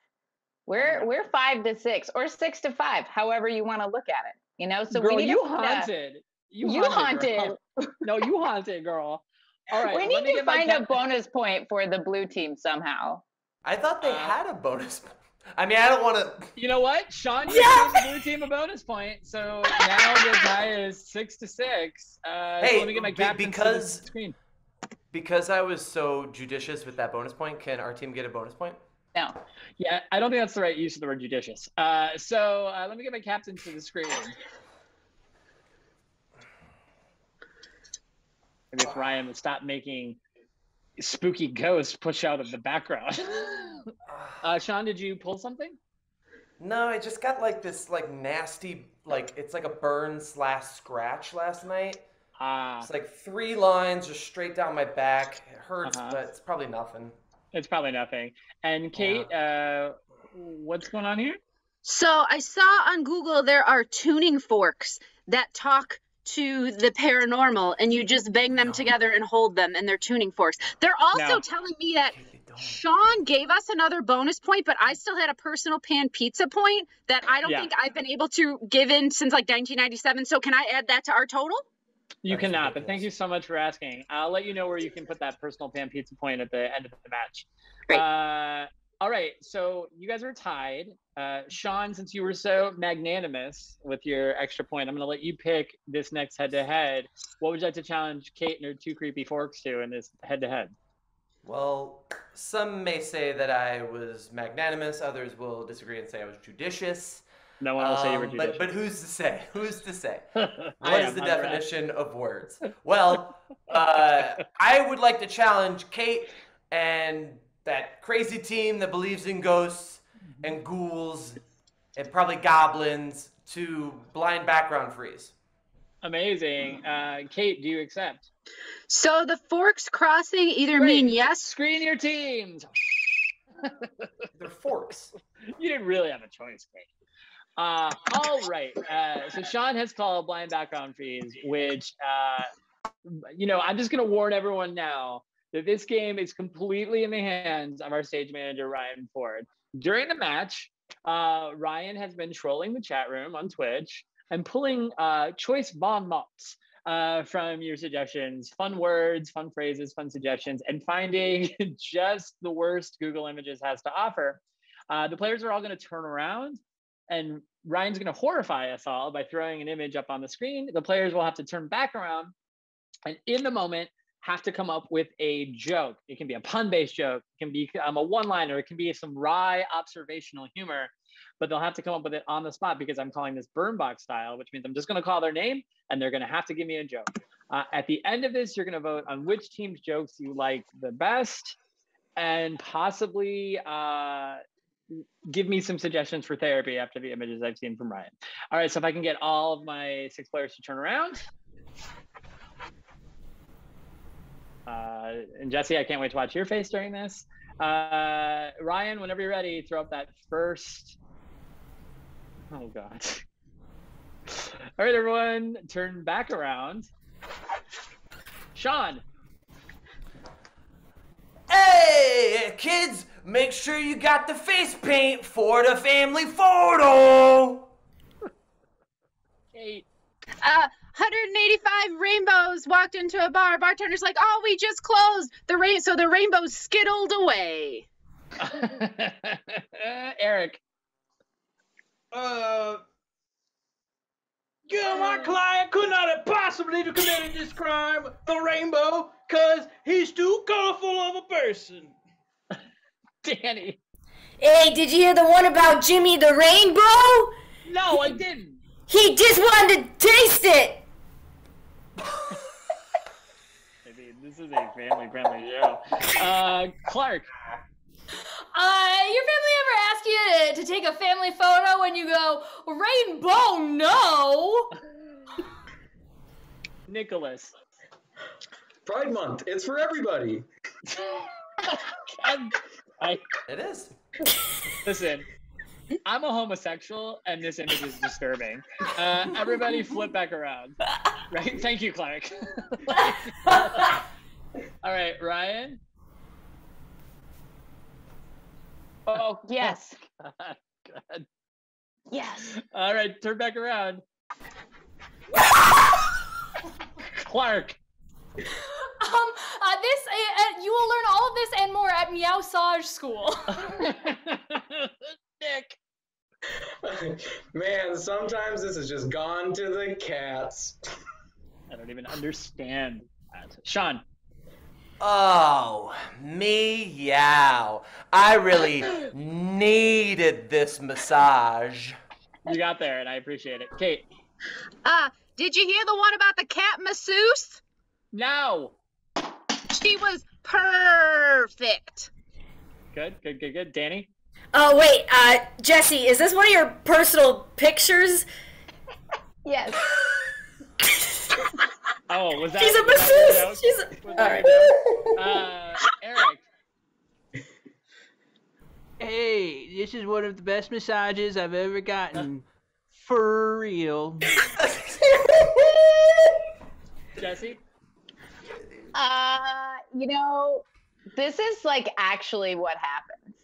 We're 5-6 or 6-5, however you want to look at it. You know, so girl, we need you haunted. You haunted. No, you haunted, girl. All right. We need to find a bonus point for the blue team somehow. I thought they had a bonus. I mean, I don't want to. You know what, Sean? You gave the blue team a bonus point, so now the tie is 6-6. Hey, so let me get my captain to the screen. Because I was so judicious with that bonus point, can our team get a bonus point? No. Yeah, I don't think that's the right use of the word judicious. So let me get my captain to the screen. Maybe if Ryan would stop making spooky ghosts push out of the background. Sean, did you pull something? No, I just got like this nasty, it's like a burn/scratch last night. It's like 3 lines just straight down my back. It hurts, but it's probably nothing. It's probably nothing. And Kate, what's going on here? So I saw on Google there are tuning forks that talk to the paranormal, and you just bang them together and hold them, and they're tuning forks. They're also telling me that Sean gave us another bonus point, but I still had a personal pan pizza point that I don't think I've been able to give in since like 1997. So can I add that to our total? You cannot, but thank you so much for asking. I'll let you know where you can put that personal pan pizza point at the end of the match. Great. All right, so you guys are tied. Sean, since you were so magnanimous with your extra point, I'm going to let you pick this next head-to-head. What would you like to challenge Kate and her two creepy forks to in this head-to-head? Well, some may say that I was magnanimous. Others will disagree and say I was judicious. No one will say you were judicious. But who's to say? Who's to say? What is the definition of words? Well, I would like to challenge Kate and that crazy team that believes in ghosts and ghouls and probably goblins to blind background freeze. Amazing. Kate, do you accept? So the forks crossing either mean yes. Screen your teams. They're forks. You didn't really have a choice, Kate. All right. So Sean has called blind background freeze, which, I'm just going to warn everyone now that this game is completely in the hands of our stage manager, Ryan Ford. During the match, Ryan has been trolling the chat room on Twitch and pulling choice bon mots from your suggestions, fun words, fun phrases, fun suggestions, and finding just the worst Google Images has to offer. The players are all going to turn around, and Ryan's going to horrify us all by throwing an image up on the screen. The players will have to turn back around, and in the moment, have to come up with a joke. It can be a pun-based joke. It can be a one-liner. It can be some wry observational humor, but they'll have to come up with it on the spot because I'm calling this burn box style, which means I'm just going to call their name and they're going to have to give me a joke. At the end of this, you're going to vote on which team's jokes you like the best and possibly give me some suggestions for therapy after the images I've seen from Ryan. All right, so if I can get all of my 6 players to turn around. And Jessie, I can't wait to watch your face during this. Ryan, whenever you're ready, throw up that first. Oh, God. All right, everyone, turn back around. Sean. Hey, kids, make sure you got the face paint for the family photo. Kate. 185 rainbows walked into a bar. Bartender's like, "Oh, we just closed." So the rainbows skittled away. Eric. My client could not have possibly committed this crime, the rainbow, because he's too colorful of a person. Dani. Hey, did you hear the one about Jimmy the Rainbow? No, I didn't. He just wanted to taste it. I mean, this is a family-friendly show. Clarke. Your family ever ask you to take a family photo and you go, "Rainbow, no"? Nicholas. Pride Month. It's for everybody. It is. Listen, I'm a homosexual, and this image is disturbing. Everybody flip back around. Right? Thank you, Clarke. All right, Ryan? Oh, Yes. God. God. Yes. All right, turn back around. Clarke. You will learn all of this and more at Meowsage School. Nick. Man, sometimes this has just gone to the cats. I don't even understand that. Sean. Oh, meow. I really needed this massage. You got there, and I appreciate it. Kate. Did you hear the one about the cat masseuse? No. She was perfect. Good. Dani? Oh, wait, Jessie, is this one of your personal pictures? Yes. Oh, was that? She's a masseuse. All right. Eric. Hey, this is one of the best massages I've ever gotten. For real. Jessie? This is like actually what happens.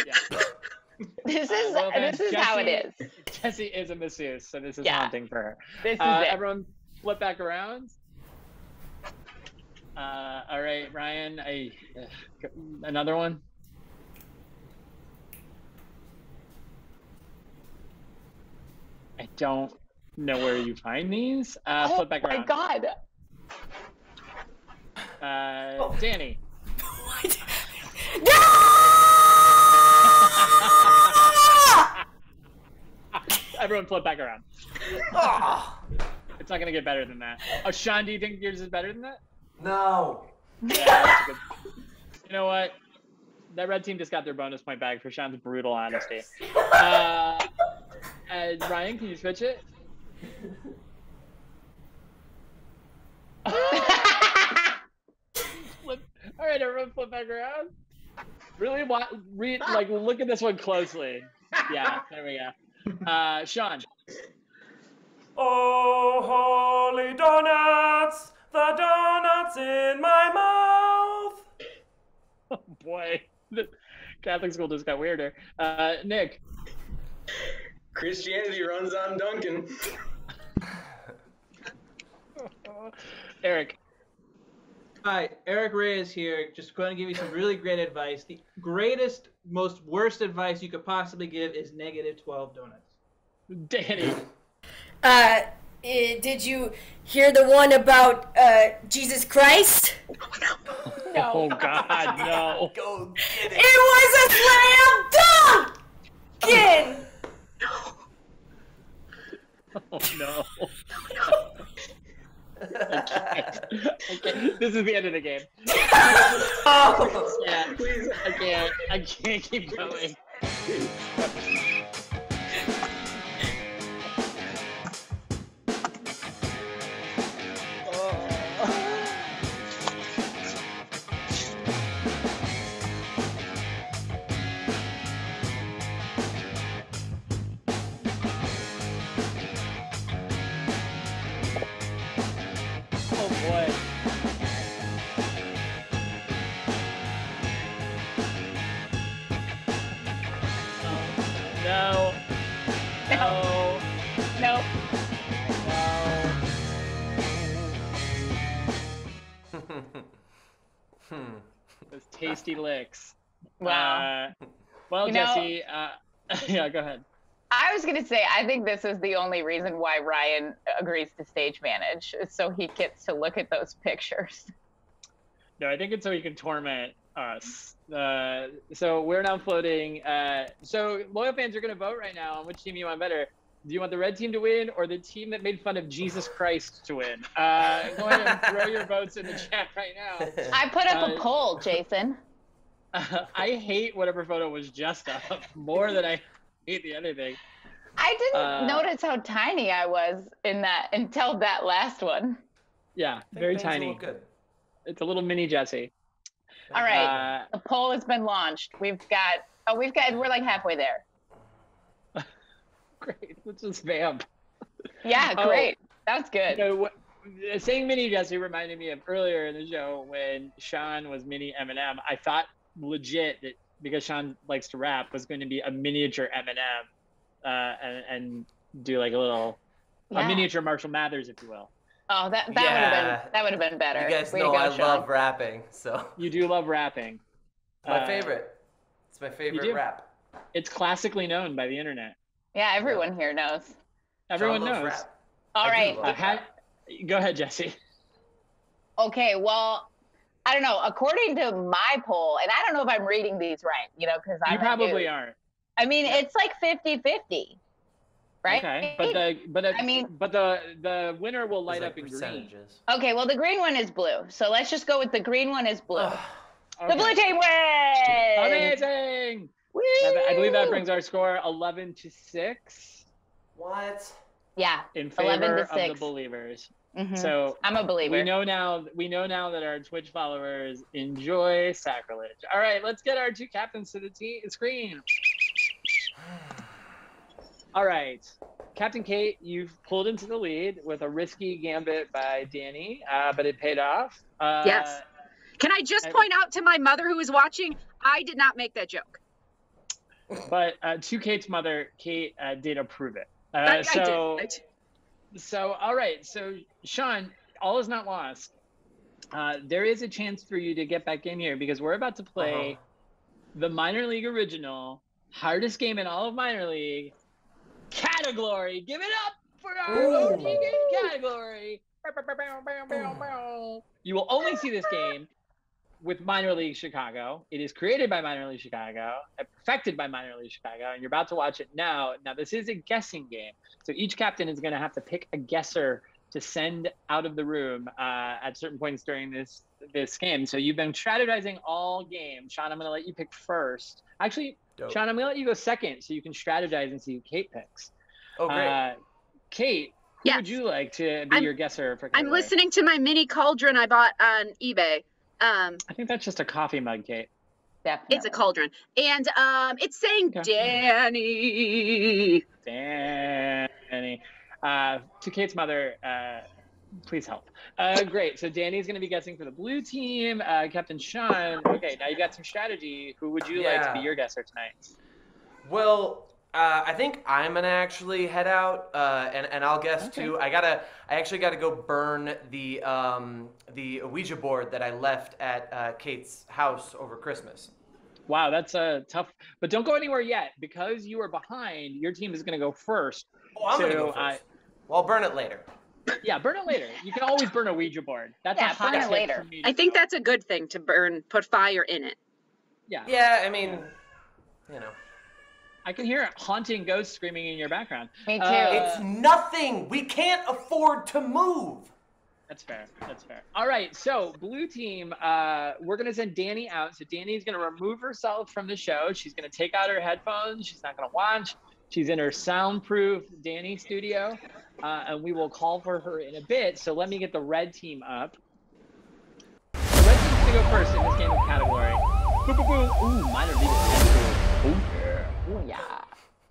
Yeah. This is how it is. Jessie is a masseuse, so this is Yeah. haunting for her. This is it. Everyone flip back around. All right, Ryan, another one. I don't know where you find these. Flip back around. Oh my God. Dani. Everyone flip back around. It's not gonna get better than that. Oh, Sean, do you think yours is better than that? No. Yeah, that's good. You know what? That red team just got their bonus point back for Sean's brutal honesty. Ryan, can you switch it? All right, everyone flip back around. Really look at this one closely. Yeah, there we go. Sean. Oh, holy donuts, the donuts in my mouth. Oh boy, the Catholic school just got weirder. Nick. Christianity runs on Duncan. Eric. Hi, Eric Reyes here. Just going to give you some really great advice. The greatest, most worst advice you could possibly give is -12 donuts. Dani. Did you hear the one about Jesus Christ? No. Oh God, no. Go get it. It was a slam dunk! Oh no. Okay. This is the end of the game. Yeah, Please. I can't keep going. Oh boy. No. No. Nope. Those tasty licks. Wow. Well, You know- Jessie, yeah, go ahead. I was gonna say, I think this is the only reason why Ryan agrees to stage manage, is so he gets to look at those pictures. No, I think it's so he can torment us. So we're now floating. So loyal fans are going to vote right now on which team you want better. Do you want the red team to win or the team that made fun of Jesus Christ to win? Go ahead and throw your votes in the chat right now. I put up a poll, Jason. I hate whatever photo was just up more than I hate the other thing. I didn't notice how tiny I was in that until that last one. Yeah, very tiny. Good. It's a little mini Jessie. All right, the poll has been launched. We're like halfway there. Great, let's just vamp. Yeah, great. That's good. So, saying mini Jessie reminded me of earlier in the show when Sean was mini Eminem. I thought legit that because Sean likes to rap was going to be a miniature Eminem and do like a miniature Marshall Mathers, if you will. Oh, that would have been better. You guys Way to know go, I Sean. love rapping, so You do love rapping. my favorite. It's my favorite do? rap. It's classically known by the internet. Yeah, everyone here knows. Everyone Sean loves knows. rap. All I do right. love rap. Go ahead, Jessie. Okay, well, I don't know. According to my poll, and I don't know if I'm reading these right, because You probably aren't. I mean, it's like 50-50, right? Okay, but the winner will light It's up like in green. percentages. Okay, well, the green one is blue. So let's just go with the green one is blue. The Okay. blue team wins! Amazing! Woo! I believe that brings our score 11-6 What? Yeah, in 11 favor to of the 6. believers. Mhm. So I'm a believer. we know now that our Twitch followers enjoy sacrilege. All right, let's get our two captains to the screen. All right, Captain Kate, you've pulled into the lead with a risky gambit by Dani, but it paid off. Yes. Can I just point out to my mother who is watching, I did not make that joke. But to Kate's mother, Kate did approve it. I did. So, all right. So, Sean, all is not lost. There is a chance for you to get back in here because we're about to play the minor league original, hardest game in all of minor league, Category. Give it up for our OG game Category. You will only see this game with Minor League Chicago. It is created by Minor League Chicago, perfected by Minor League Chicago, and you're about to watch it now. Now, this is a guessing game. So each captain is going to have to pick a guesser to send out of the room at certain points during this game. So you've been strategizing all game. Sean, I'm going to let you pick first. Actually, Dope. Sean, I'm going to let you go second so you can strategize and see who Kate picks. Oh, great. Kate, who would you like to be your guesser for Category? I'm listening to my mini cauldron I bought on eBay. I think that's just a coffee mug, Kate. Definitely. It's a cauldron. And it's saying Dani. Dani. To Kate's mother, please help. Great. So Dani's going to be guessing for the blue team. Captain Sean. Okay, now you got some strategy. Who would you like to be your guesser tonight? Well, I think I'm gonna actually head out, and I'll guess too. I actually gotta go burn the Ouija board that I left at Kate's house over Christmas. Wow, that's tough. But don't go anywhere yet because you are behind. Your team is gonna go first. Oh, I'm gonna go first. Well, I'll burn it later. Yeah, burn it later. You can always burn a Ouija board. That's a hot burn it tip later. for me. I think that's a good thing to burn, put fire in it. Yeah. Yeah, I mean, you know. I can hear haunting ghosts screaming in your background. Me too. It's nothing. We can't afford to move. That's fair. That's fair. All right. So blue team, we're going to send Dani out. So Dani's going to remove herself from the show. She's going to take out her headphones. She's not going to watch. She's in her soundproof Dani studio. And we will call for her in a bit. So let me get the red team up. The red team's going to go first in this game of Category. Boom, boom, boom. Ooh, minor league. Oh, yeah. Ooh, yeah.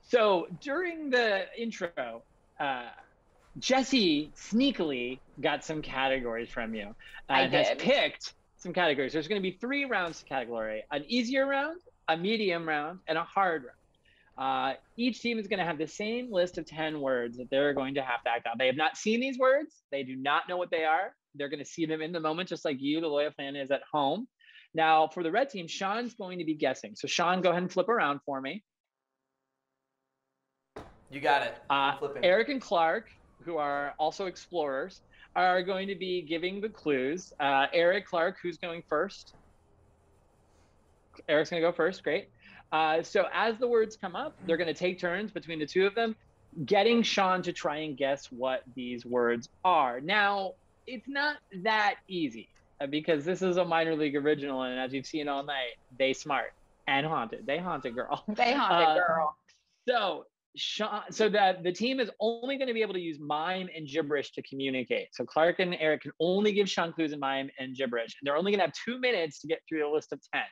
So during the intro, Jessie sneakily got some categories from you and has picked some categories. There's going to be 3 rounds to Category: an easier round, a medium round, and a hard round. Each team is going to have the same list of 10 words that they're going to have to act out. They have not seen these words. They do not know what they are. They're going to see them in the moment, just like you, the loyal fan, is at home. Now, for the red team, Sean's going to be guessing. So Sean, go ahead and flip around for me. You got it. Flipping. Eric and Clarke, who are also explorers, are going to be giving the clues. Eric, Clarke, who's going first? Eric's going to go first. Great. So as the words come up, they're going to take turns between the two of them, getting Sean to try and guess what these words are. Now, it's not that easy because this is a minor league original, and as you've seen all night, they smart and haunted. They haunted, girl. They haunted, girl. So Sean, so that the team is only going to be able to use mime and gibberish to communicate. So Clarke and Eric can only give Sean clues in mime and gibberish. And they're only going to have 2 minutes to get through the list of 10.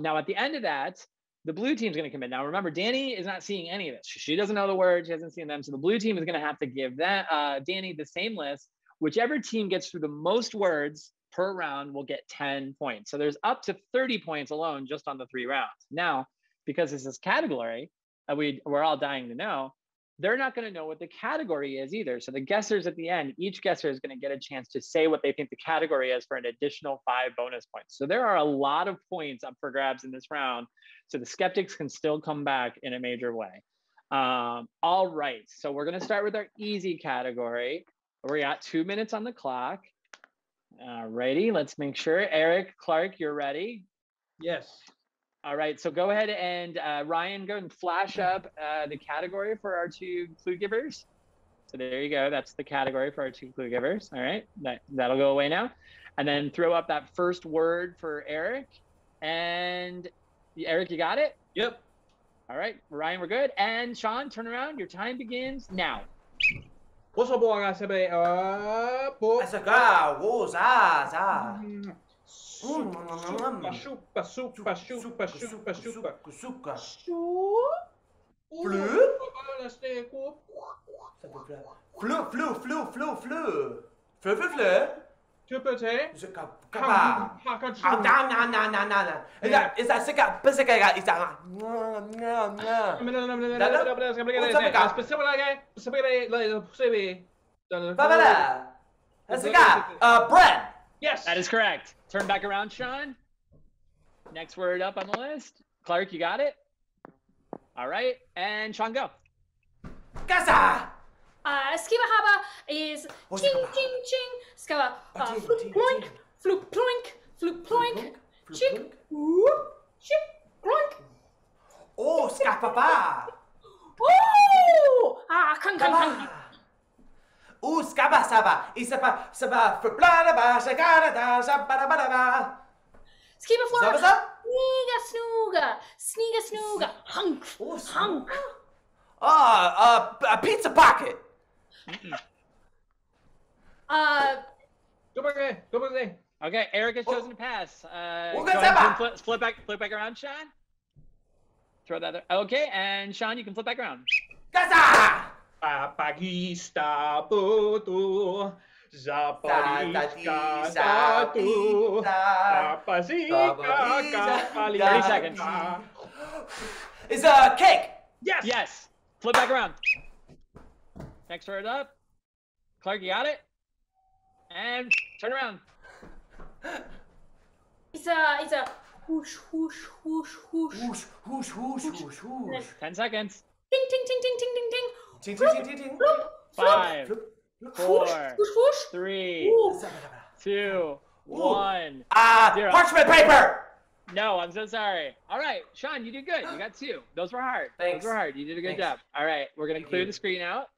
Now, at the end of that, the blue team's going to come in. Now, remember, Dani is not seeing any of this. She doesn't know the words. She hasn't seen them. So the blue team is going to have to give that Dani the same list. Whichever team gets through the most words per round will get 10 points. So there's up to 30 points alone just on the 3 rounds. Now, because this is Category, we're all dying to know, they're not going to know what the category is either. So the guessers at the end, each guesser is going to get a chance to say what they think the category is for an additional 5 bonus points. So there are a lot of points up for grabs in this round. So the skeptics can still come back in a major way. All right, so we're going to start with our easy category. We got 2 minutes on the clock. Righty, let's make sure. Eric, Clarke, you're ready? Yes. All right, so go ahead and Ryan, go and flash up the category for our 2 clue givers. So there you go. That's the category for our 2 clue givers. All right, that'll go away now. And then throw up that first word for Eric. And Eric, you got it? Yep. All right, Ryan, we're good. And Sean, turn around. Your time begins now. What's up, boy? Chupa, chupa, chupa, chupa, chupa, chupa. Flu. Flu. Chupete. Skapa. Is that sika? Basika is that? Bread. Yes. That is correct. Turn back around, Sean. Next word up on the list. Clarke, you got it? All right. And Sean, go. Casa. Skiba haba is ching ching ching. Skaba fluk ploink, fluk ploink, fluk ploink. Chick whoop, chick ploink. Oh, skapapa. Oh! Kang kang kang. Ooh, skaba saba. Isapa saba for blada ba shagada da shabada bada ba. Skiba flora. Saba. Sneega snooga, sneega snooga. Hunk, hunk. A pizza pocket. Go back. Okay, Eric has chosen to pass. We'll Go get ahead that and flip back around, Sean. Throw that there. Okay, and Sean, you can flip back around. Casa. Papagista putu. Zaparista tatu. Papasika 30 seconds. Is a cake. Yes. Yes. Flip back around. Next word up. Clarke, you got it? And turn around. It's a whoosh whoosh whoosh whoosh. Whoosh, whoosh, whoosh, whoosh, whoosh. 10 seconds. Ting ting ting ting ting ting ting. Ting, ting, ting, ting, ting. 5, 4, Whoosh whoosh. 3, 2, 1. 0. Parchment paper. No, I'm so sorry. All right, Sean, you did good. You got 2. Those were hard. Thanks. Those were hard. You did a good Thanks. job. All right, we're going to clear the screen out.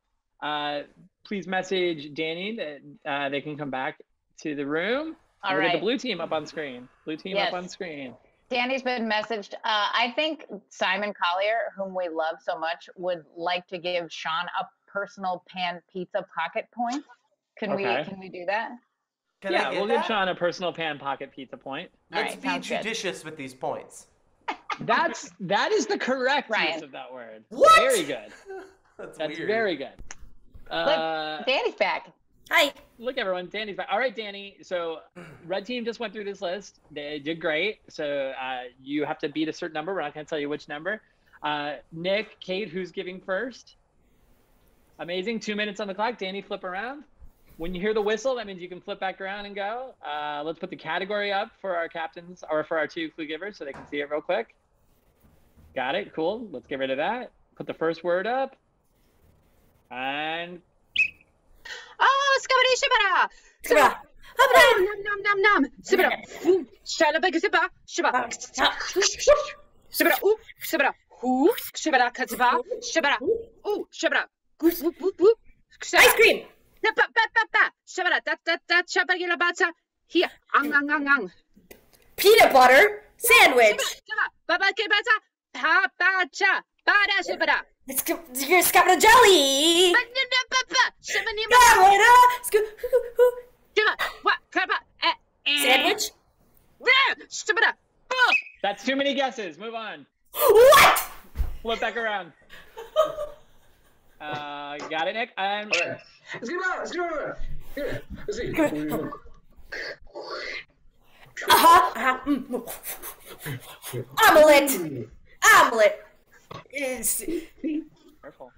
Please message Dani that they can come back to the room. All We'll get right. the blue team up on screen. Blue team Yes. up on screen. Danny's been messaged. I think Simon Collier, whom we love so much, would like to give Sean a personal pan pizza pocket point. Can Okay. we do that? Can I Yeah, get we'll that? give Sean a personal pan pocket pizza point. All Let's right, be sounds good. judicious with these points. That is the correct Ryan. use of that word. What? Very good. That's That's weird. very good. Look, Danny's back. Hi. Look, everyone, Dani's back. All right, Dani. So, red team just went through this list. They did great. So, you have to beat a certain number. We're not going to tell you which number. Nick, Kate, who's giving first? Amazing. 2 minutes on the clock. Dani, flip around. When you hear the whistle, that means you can flip back around and go. Let's put the category up for our captains or for our 2 clue givers so they can see it real quick. Got it. Cool. Let's get rid of that. Put the first word up. And Oh, skabadi shibara. Skabara. Nom nom nom nom. Shibara. Shalabag ziba. Shibara. Shibara. Ooh. Shibara. Ooh. Shibara kaziba. Shibara. Ooh. Shibara. Whoop whoop whoop whoop. Ice cream. Ba ba ba ba. Shibara. That shabagila bata. Here. Ang ang ang ang. Peanut butter sandwich. Baba ke bata. Pa ba cha. Bada shibara. It's you're scabbing jelly. Sandwich. that's too many guesses. Move on. What? Flip back around. Got it, Nick? Let's get it out. Let's see. Omelet. Is Careful.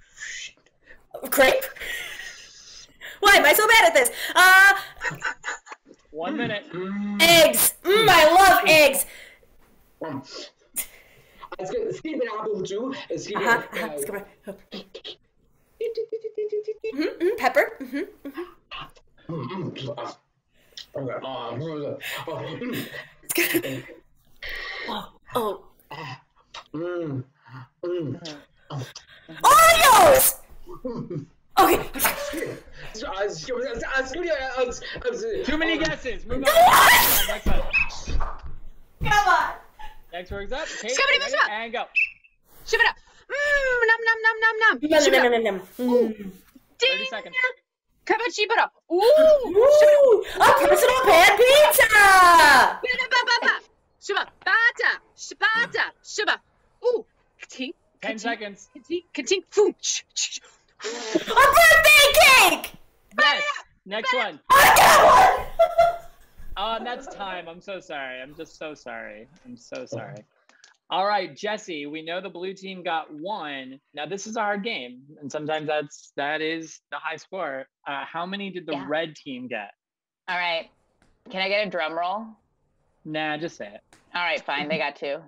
crepe. Why am I so bad at this? 1 minute. Eggs. I love eggs. Let's keep it apple too. Let's keep it. Pepper. Oreos. Okay. Too many guesses. Move on. Next one. Come on. Next word's up. Kate, Somebody ready? mess up. And go. Shibara. Nom nom nom nom nom. 30 seconds. Kabachibara. Ooh. Ooh, a personal pan pizza. Shiba. Bata. Shibata. Shiba. Ooh. 10 seconds. Continue. Food. A birthday cake. Yes. Next one. I got one. Oh, and that's time. I'm so sorry. I'm just so sorry. I'm so sorry. All right, Jessie, we know the blue team got 1. Now this is a hard game, and sometimes that is the high score. How many did the red team get? All right. Can I get a drum roll? Nah, just say it. All right, fine. They got 2.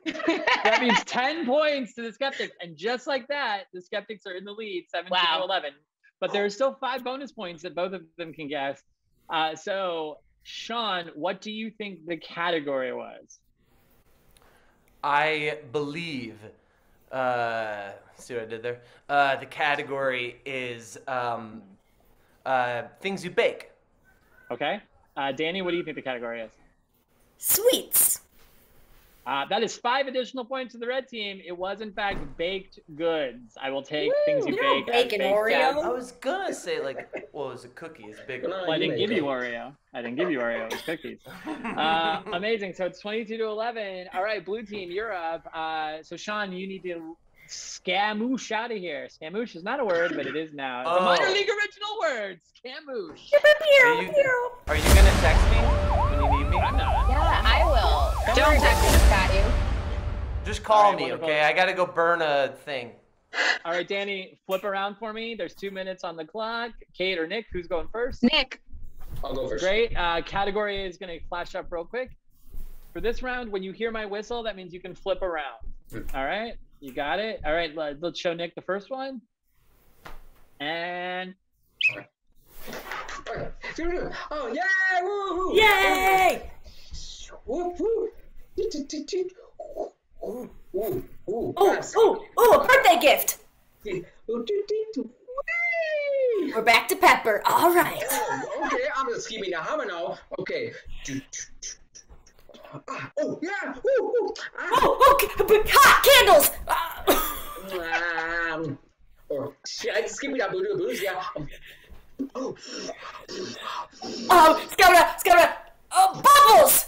That means 10 points to the Skeptics, and just like that, the Skeptics are in the lead, 17-11. But there are still 5 bonus points that both of them can guess. So, Sean, what do you think the category was? I believe, see what I did there? The category is things you bake. Okay. Dani, what do you think the category is? Sweets. That is 5 additional points to the red team. It was, in fact, baked goods. I will take things you bake. Bake an Oreo? I was gonna say, like, well, it was a cookie. It's big. Well, I didn't give you Oreo. It was cookies. Amazing. So it's 22-11. All right, blue team, you're up. So, Sean, you need to scamoosh out of here. Scamoosh is not a word, but it is now. It's a minor league original word. Scamoosh. Are you gonna text me when you need me? I'm not. Yeah, I will. Don't text me, got you. Just call All right, me, wonderful. okay? I gotta go burn a thing. All right, Dani, flip around for me. There's 2 minutes on the clock. Kate or Nick, who's going first? Nick. I'll go first. Great. Category is going to flash up real quick. For this round, when you hear my whistle, that means you can flip around. All right? You got it? All right, let's show Nick the first one. And... Oh, yay! Woo-hoo! Yay! Woo-hoo! Ooh, a birthday gift. We're back to Pepper. All right. Okay, I'm gonna skip me now. How now? Okay. Oh, yeah! Hot candles. I just give me that blues, yeah. Scabba. Bubbles.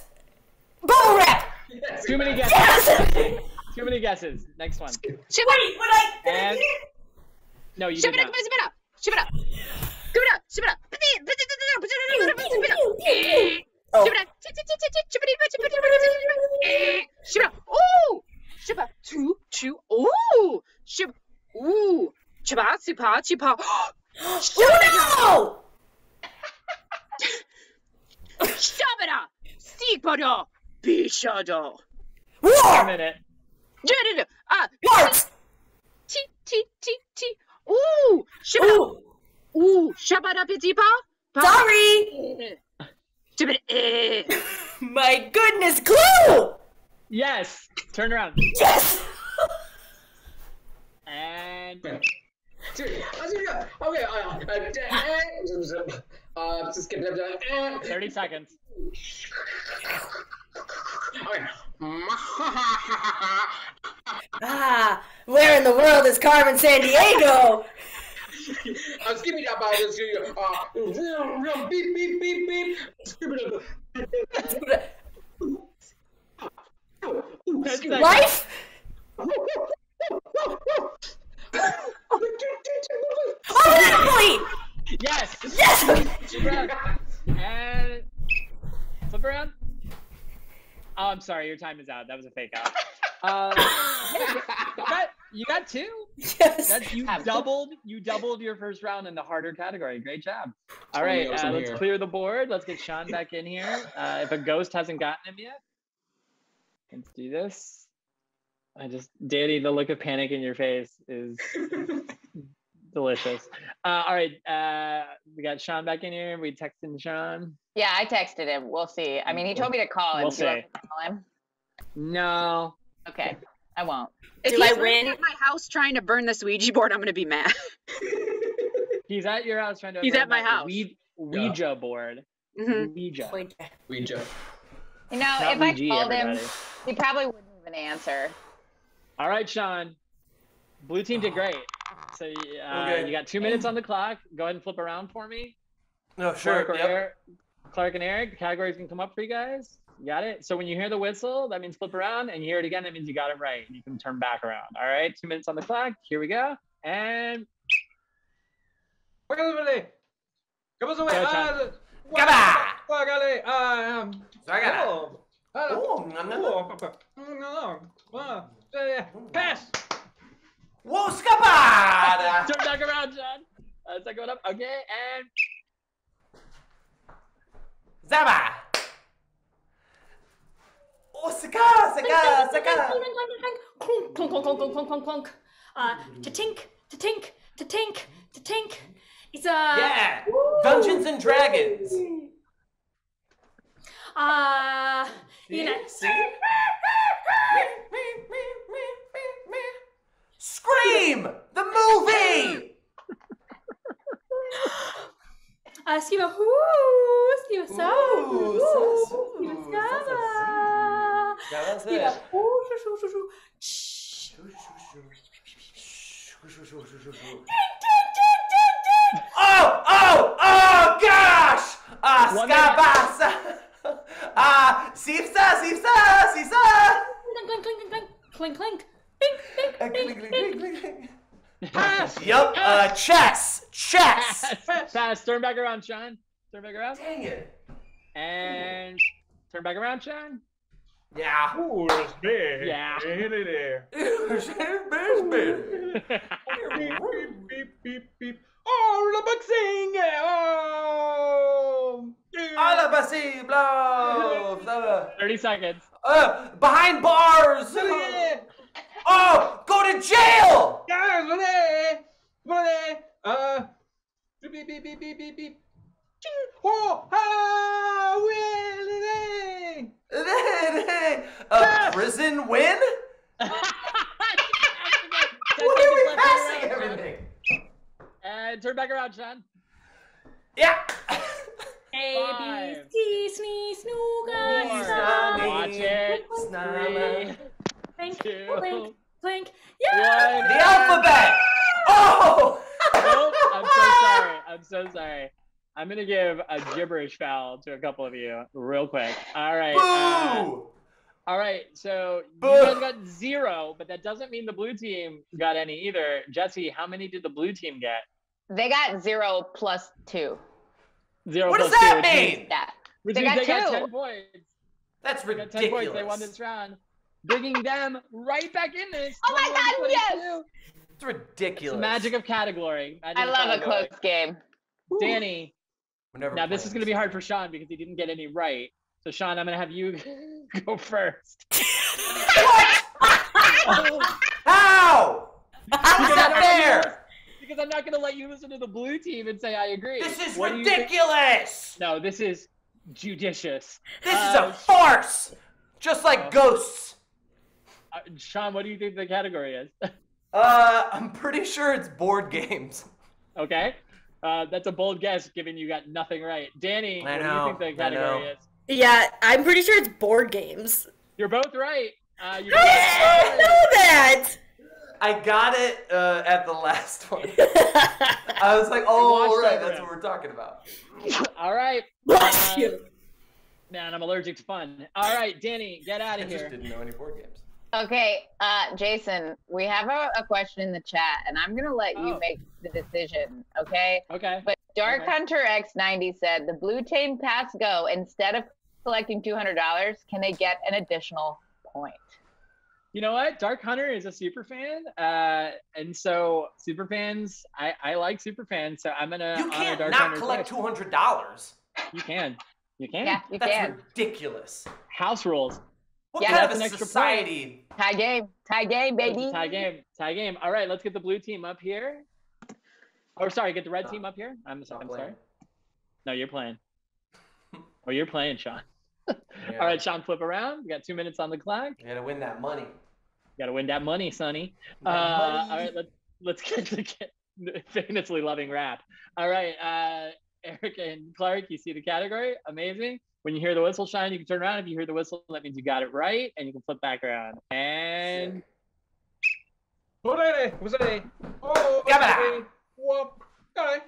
Bubble wrap. Yes. Too many guesses. Yes. Too many guesses. Next one. Wait, No, you did not. War! A minute. What? Sorry. My goodness, glue! Yes. Turn around. Yes! And... Okay, 30 seconds. Where in the world is Carmen San Diego? Give me that ball. Beep, beep, beep, beep. Life? Oh, Yes. yes! Flip around. And... Flip around. Oh, I'm sorry. Your time is out. That was a fake out. You got 2. Yes. You doubled your first round in the harder category. Great job. All right, let's clear the board. Let's get Sean back in here. If a ghost hasn't gotten him yet, let's do this. Dani, the look of panic in your face is delicious. All right, we got Sean back in here. We texted Sean. Yeah, I texted him. We'll see. I mean, he told me to call him. We'll Do you want see. me to call him? No. Okay, I won't. If Do I he's win? at my house trying to burn this Ouija board, I'm gonna be mad. He's at your house trying to. He's at my house. Ouija board. Mhm. Ouija. Ouija. You know, Not if I Ouija, called him, everybody. he probably wouldn't even answer. All right, Sean. Blue team did great. So Okay. you got 2 minutes on the clock. Go ahead and flip around for me. No, sure. Clarke and Eric, the categories can come up for you guys. You got it? So when you hear the whistle, that means flip around, and you hear it again, that means you got it right. You can turn back around. All right, 2 minutes on the clock. Here we go. And ¿Qué pasó, güey? Go, Sean. Come on. Guagale, Hello. hello. Pass. Whoa, scapada! Turn back around, John. Second one up. Okay, and Zaba! Oh, saka! Clunk, clunk, clunk, clunk, clunk, clunk, clunk. Ta-tink, ta-tink, ta-tink, ta-tink. It's Yeah! Dungeons and Dragons! you know. See? Scream! The movie! Skiva who? Skiva sa. Skiva sa. That's Skiva it. who? Shoo, shoo, shoo. Shh. Oh gosh! One Skabasa! Sifsa! Clink, clink, clink, clink, clink, clink. Bing, bing, bing, bing. Pass. Yup, chess! pass. Turn back around, Sean. Turn back around. Dang it. And turn back around, Sean. Yeah. Ooh, that's big. Yeah. Hey there. Beep, beep, beep. Oh, the boxing! Oh! Alabasi, blah. 30 seconds. Behind bars. Oh, go to jail. Beep, beep, beep, beep, beep, beep. Oh, ah, Prison win? What What are we passing everything? And turn back around, Sean. Yeah. A, B, Five. C, snee, snooga, Watch it. Snama. Clink, Two. clink, clink. One. Yeah! The alphabet. Oh. Nope. I'm so sorry. I'm gonna give a gibberish foul to a couple of you real quick. All right. Boo. All right. So Boo. you guys got 0, but that doesn't mean the blue team got any either. Jesse, how many did the blue team get? They got 0 plus 2. 0 What plus does that 2, which means- mean? Yeah. Which They means got they got 2. 10 points. That's They got 10 ridiculous. points. They won this round, bringing them right back in this. Oh my God, 21-22. yes! It's ridiculous. It's magic of category. I love a close game. Danny, We're never now this playing is going to be hard for Sean because he didn't get any right. So Sean, I'm going to have you go first. How? How is that fair? Because I'm not going to let you listen to the blue team and say I agree. This is What do you think? ridiculous. No, this is judicious. This is a farce. Just like ghosts. Sean, what do you think the category is? I'm pretty sure it's board games. Okay. That's a bold guess given you got nothing right. Danny, I what do know, you think the I category know. is? Yeah, I'm pretty sure it's board games. You're both right. You How did I know that? I got it at the last one. I was like, oh, watched right, over that's it. what we're talking about. All right. Bless you. Man, I'm allergic to fun. All right, Danny, get out I of just here. didn't know any board games. Okay, Jason, we have a question in the chat, and I'm going to let you Oh. make the decision, okay? Okay. But Dark Okay. Hunter X90 said the blue team pass go. Instead of collecting $200, can they get an additional point? You know what? Dark Hunter is a super fan. And so super fans, I like super fans. So I'm going to You honor can't Dark not Hunter's collect wish. $200. You can. You can. Yeah, you That's can. ridiculous. House rules. What Yeah, kind that's of an a extra point. society? Tie game, baby. Tie game. Tie game. All right, let's get the blue team up here. Oh, sorry, get the red team up here. I'm sorry. playing. No, you're playing. Oh, you're playing, Sean. Yeah. All right, Sean, flip around. We got 2 minutes on the clock. You gotta win that money. Got to win that money, Sonny. That money. All right, let's get to famously loving rap. All right, Eric and Clarke, you see the category? Amazing. When you hear the whistle, Sean, you can turn around. If you hear the whistle, that means you got it right, and you can flip back around. And Oh, Gabba. Whoop. Got it.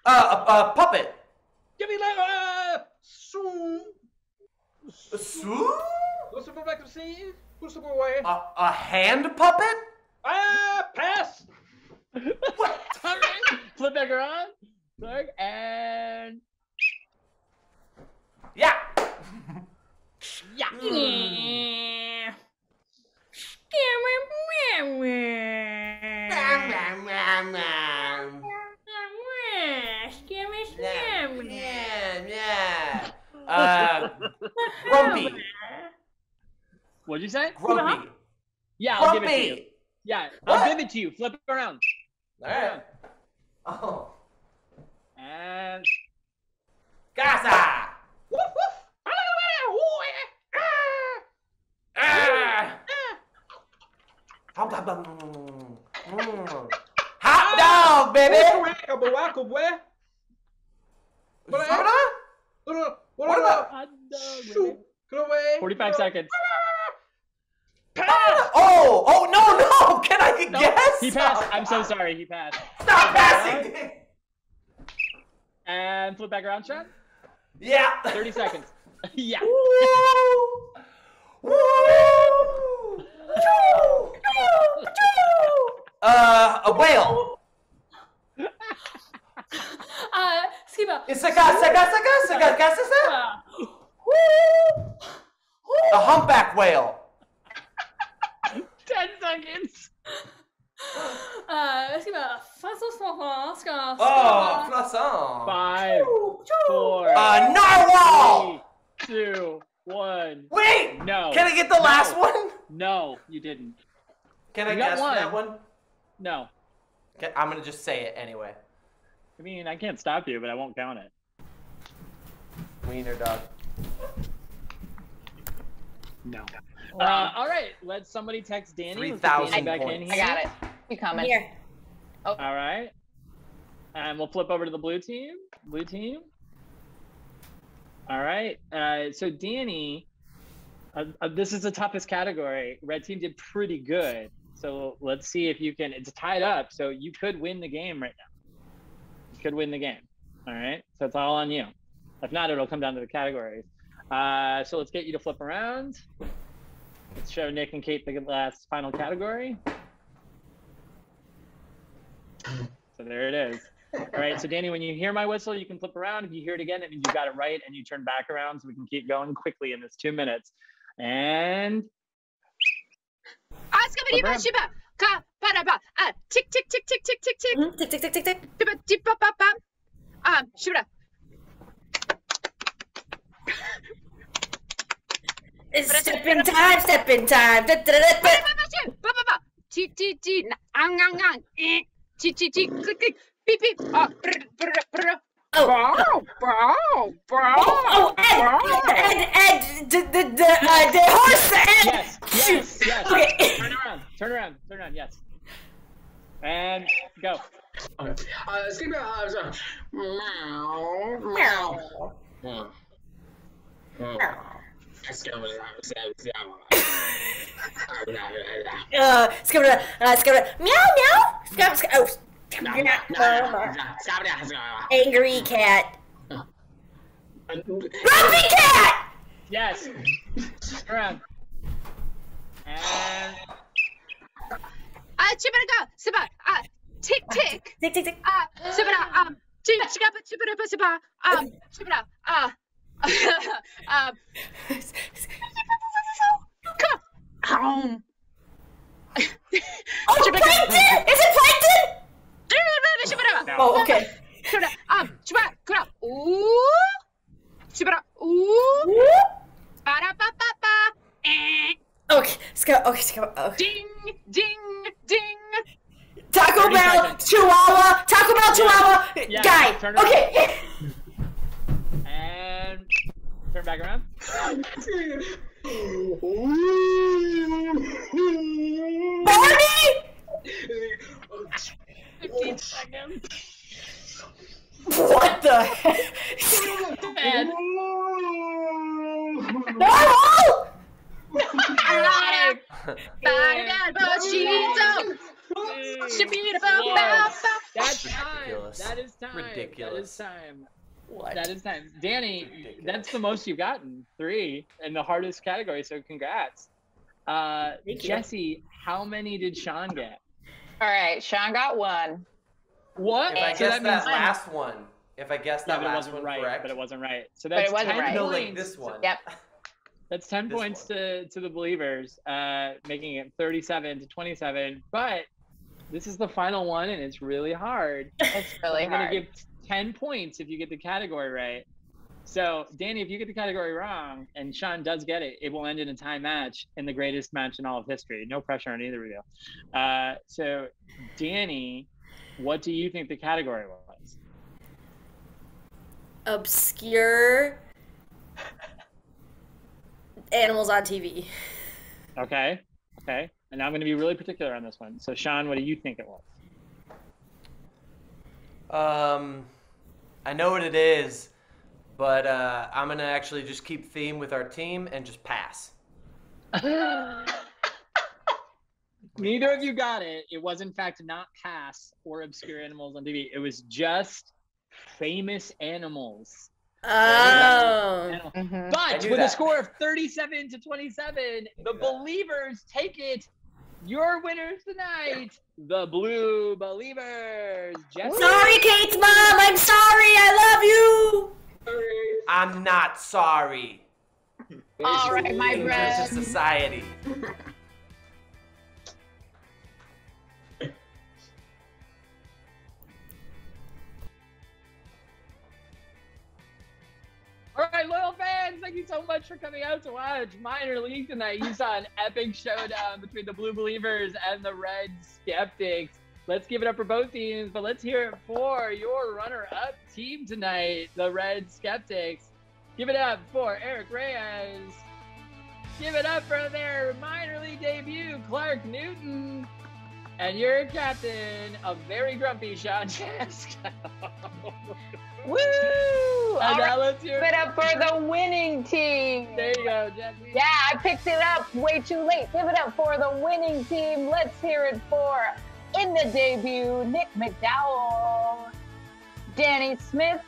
A puppet. Give me that. Soon. Sue? What's the back to see? Slip away. A hand puppet? Pass. What? All right. Flip back around. Clarke, and Yeah. yeah. Grumpy. What'd you say? Grumpy. Yeah, I'll give it to you. Grumpy. Yeah, What? I'll give it to you. Flip it around. All right. Oh. And Gaza. Woof woof. Ah. Hot dog, baby. What about? hot dog. Shoot. Get away. 45 seconds. Oh, no. Can I No, guess? he passed. I'm so sorry. He passed. Stop passing. And flip back around, Sean. Yeah. 30 seconds. Yeah. Woo. A whale. Skiba. It's a humpback whale. 10 seconds. Skiba. Oh, croissant. 5, 4, Narwhal. 3, 2, 1. Wait. No. Can I get the last one? No, you didn't. Can I You got guess for one. that one? No. Okay, I'm gonna just say it anyway. I mean, I can't stop you, but I won't count it. Wiener dog. No. All right. Let somebody text Dani. Let's get 3,000 Dani back in points. here. I got it. You coming? Here. All right. And we'll flip over to the blue team. Blue team. All right. So Dani, this is the toughest category. Red team did pretty good. So let's see if you can. It's tied up, so you could win the game right now. You could win the game. All right. So it's all on you. If not, it'll come down to the categories. So let's get you to flip around. Let's show Nick and Kate the last final category. So there it is. All right, so Dani, when you hear my whistle, you can flip around. If you hear it again, it means you got it right, and you turn back around so we can keep going quickly in this 2 minutes. And Tick, tick, tick, tick, tick, tick, tick. Tick, tick, tick, tick, tick. Dip, bop, bop, bop. Shibba. It's stepping time, stepping time. Da, da, da, da. Bop, bop, bop. T, T, T. Ang, ang, ang. T, T, T. Click, click. Beep, beep. Brr, brr, brr. Oh, Brow. and the horse and yes. Okay. Turn around, yes. And go. Skip it. Angry cat. Grumpy cat. Yes. Turn around. And Tick, tick. Tick, tick, tick. Oh, plankton! Is it plankton? Oh, okay. Okay, let's go. Okay. Ding, ding, ding. Taco Bell, Chihuahua, Taco Bell, Chihuahua, Yeah, guy. turn around. Okay. And turn back around. Barney! 15 seconds. What the heck? And No! That's time. Ridiculous. That is time. Ridiculous. That is time. What? That is time. Dani, Ridiculous. that's the most you've gotten. 3 in the hardest category, so congrats. you. Jessie, how many did Sean get? All right, Sean got 1. What? If I So guess that means- last one, if I guess Yeah, that but it last wasn't one right. correct, But it wasn't right. So But that's it wasn't 10 right. no, points. like this one. Yep. That's 10 This points one. to the believers, making it 37 to 27. But this is the final one, and it's really hard. It's really I'm gonna hard. give 10 points if you get the category right. So, Dani, if you get the category wrong and Sean does get it, it will end in a tie match in the greatest match in all of history. No pressure on either of you. So, Dani, what do you think the category was? Obscure animals on TV. Okay. Okay. And now I'm going to be really particular on this one. So, Sean, what do you think it was? I know what it is, but I'm gonna actually just keep theme with our team and just pass. Neither of you got it. It was, in fact, not pass or obscure animals on TV. It was just famous animals. Oh. But knew with a that. score of 37 to 27, the believers take it. Your winners tonight, the Blue Believers. Jessie. Sorry, Kate's mom. I'm sorry. I love you. I'm not sorry. All right, my It's friend. society. All right, loyal fans, thank you so much for coming out to watch Minor League tonight. You saw an epic showdown between the Blue Believers and the Red Skeptics. Let's give it up for both teams, but let's hear it for your runner-up team tonight, the Red Skeptics. Give it up for Eric Reyes. Give it up for their minor league debut, Clarke Newton. And your captain, a very grumpy Sean Jasko. Woo! And All now right, let's hear give it up for the winning team. There you go, Jessie. Yeah, I picked it up way too late. Give it up for the winning team. Let's hear it for, in the debut, Nick McDowell, Dani Smith,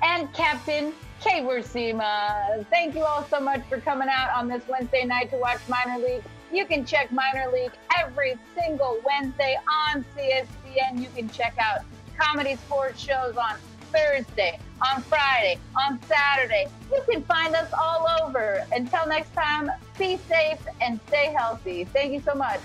and Captain Wiersema. Thank you all so much for coming out on this Wednesday night to watch Minor League. You can check Minor League every single Wednesday on CSCN. You can check out comedy sports shows on Thursday, on Friday, on Saturday. You can find us all over. Until next time, be safe and stay healthy. Thank you so much.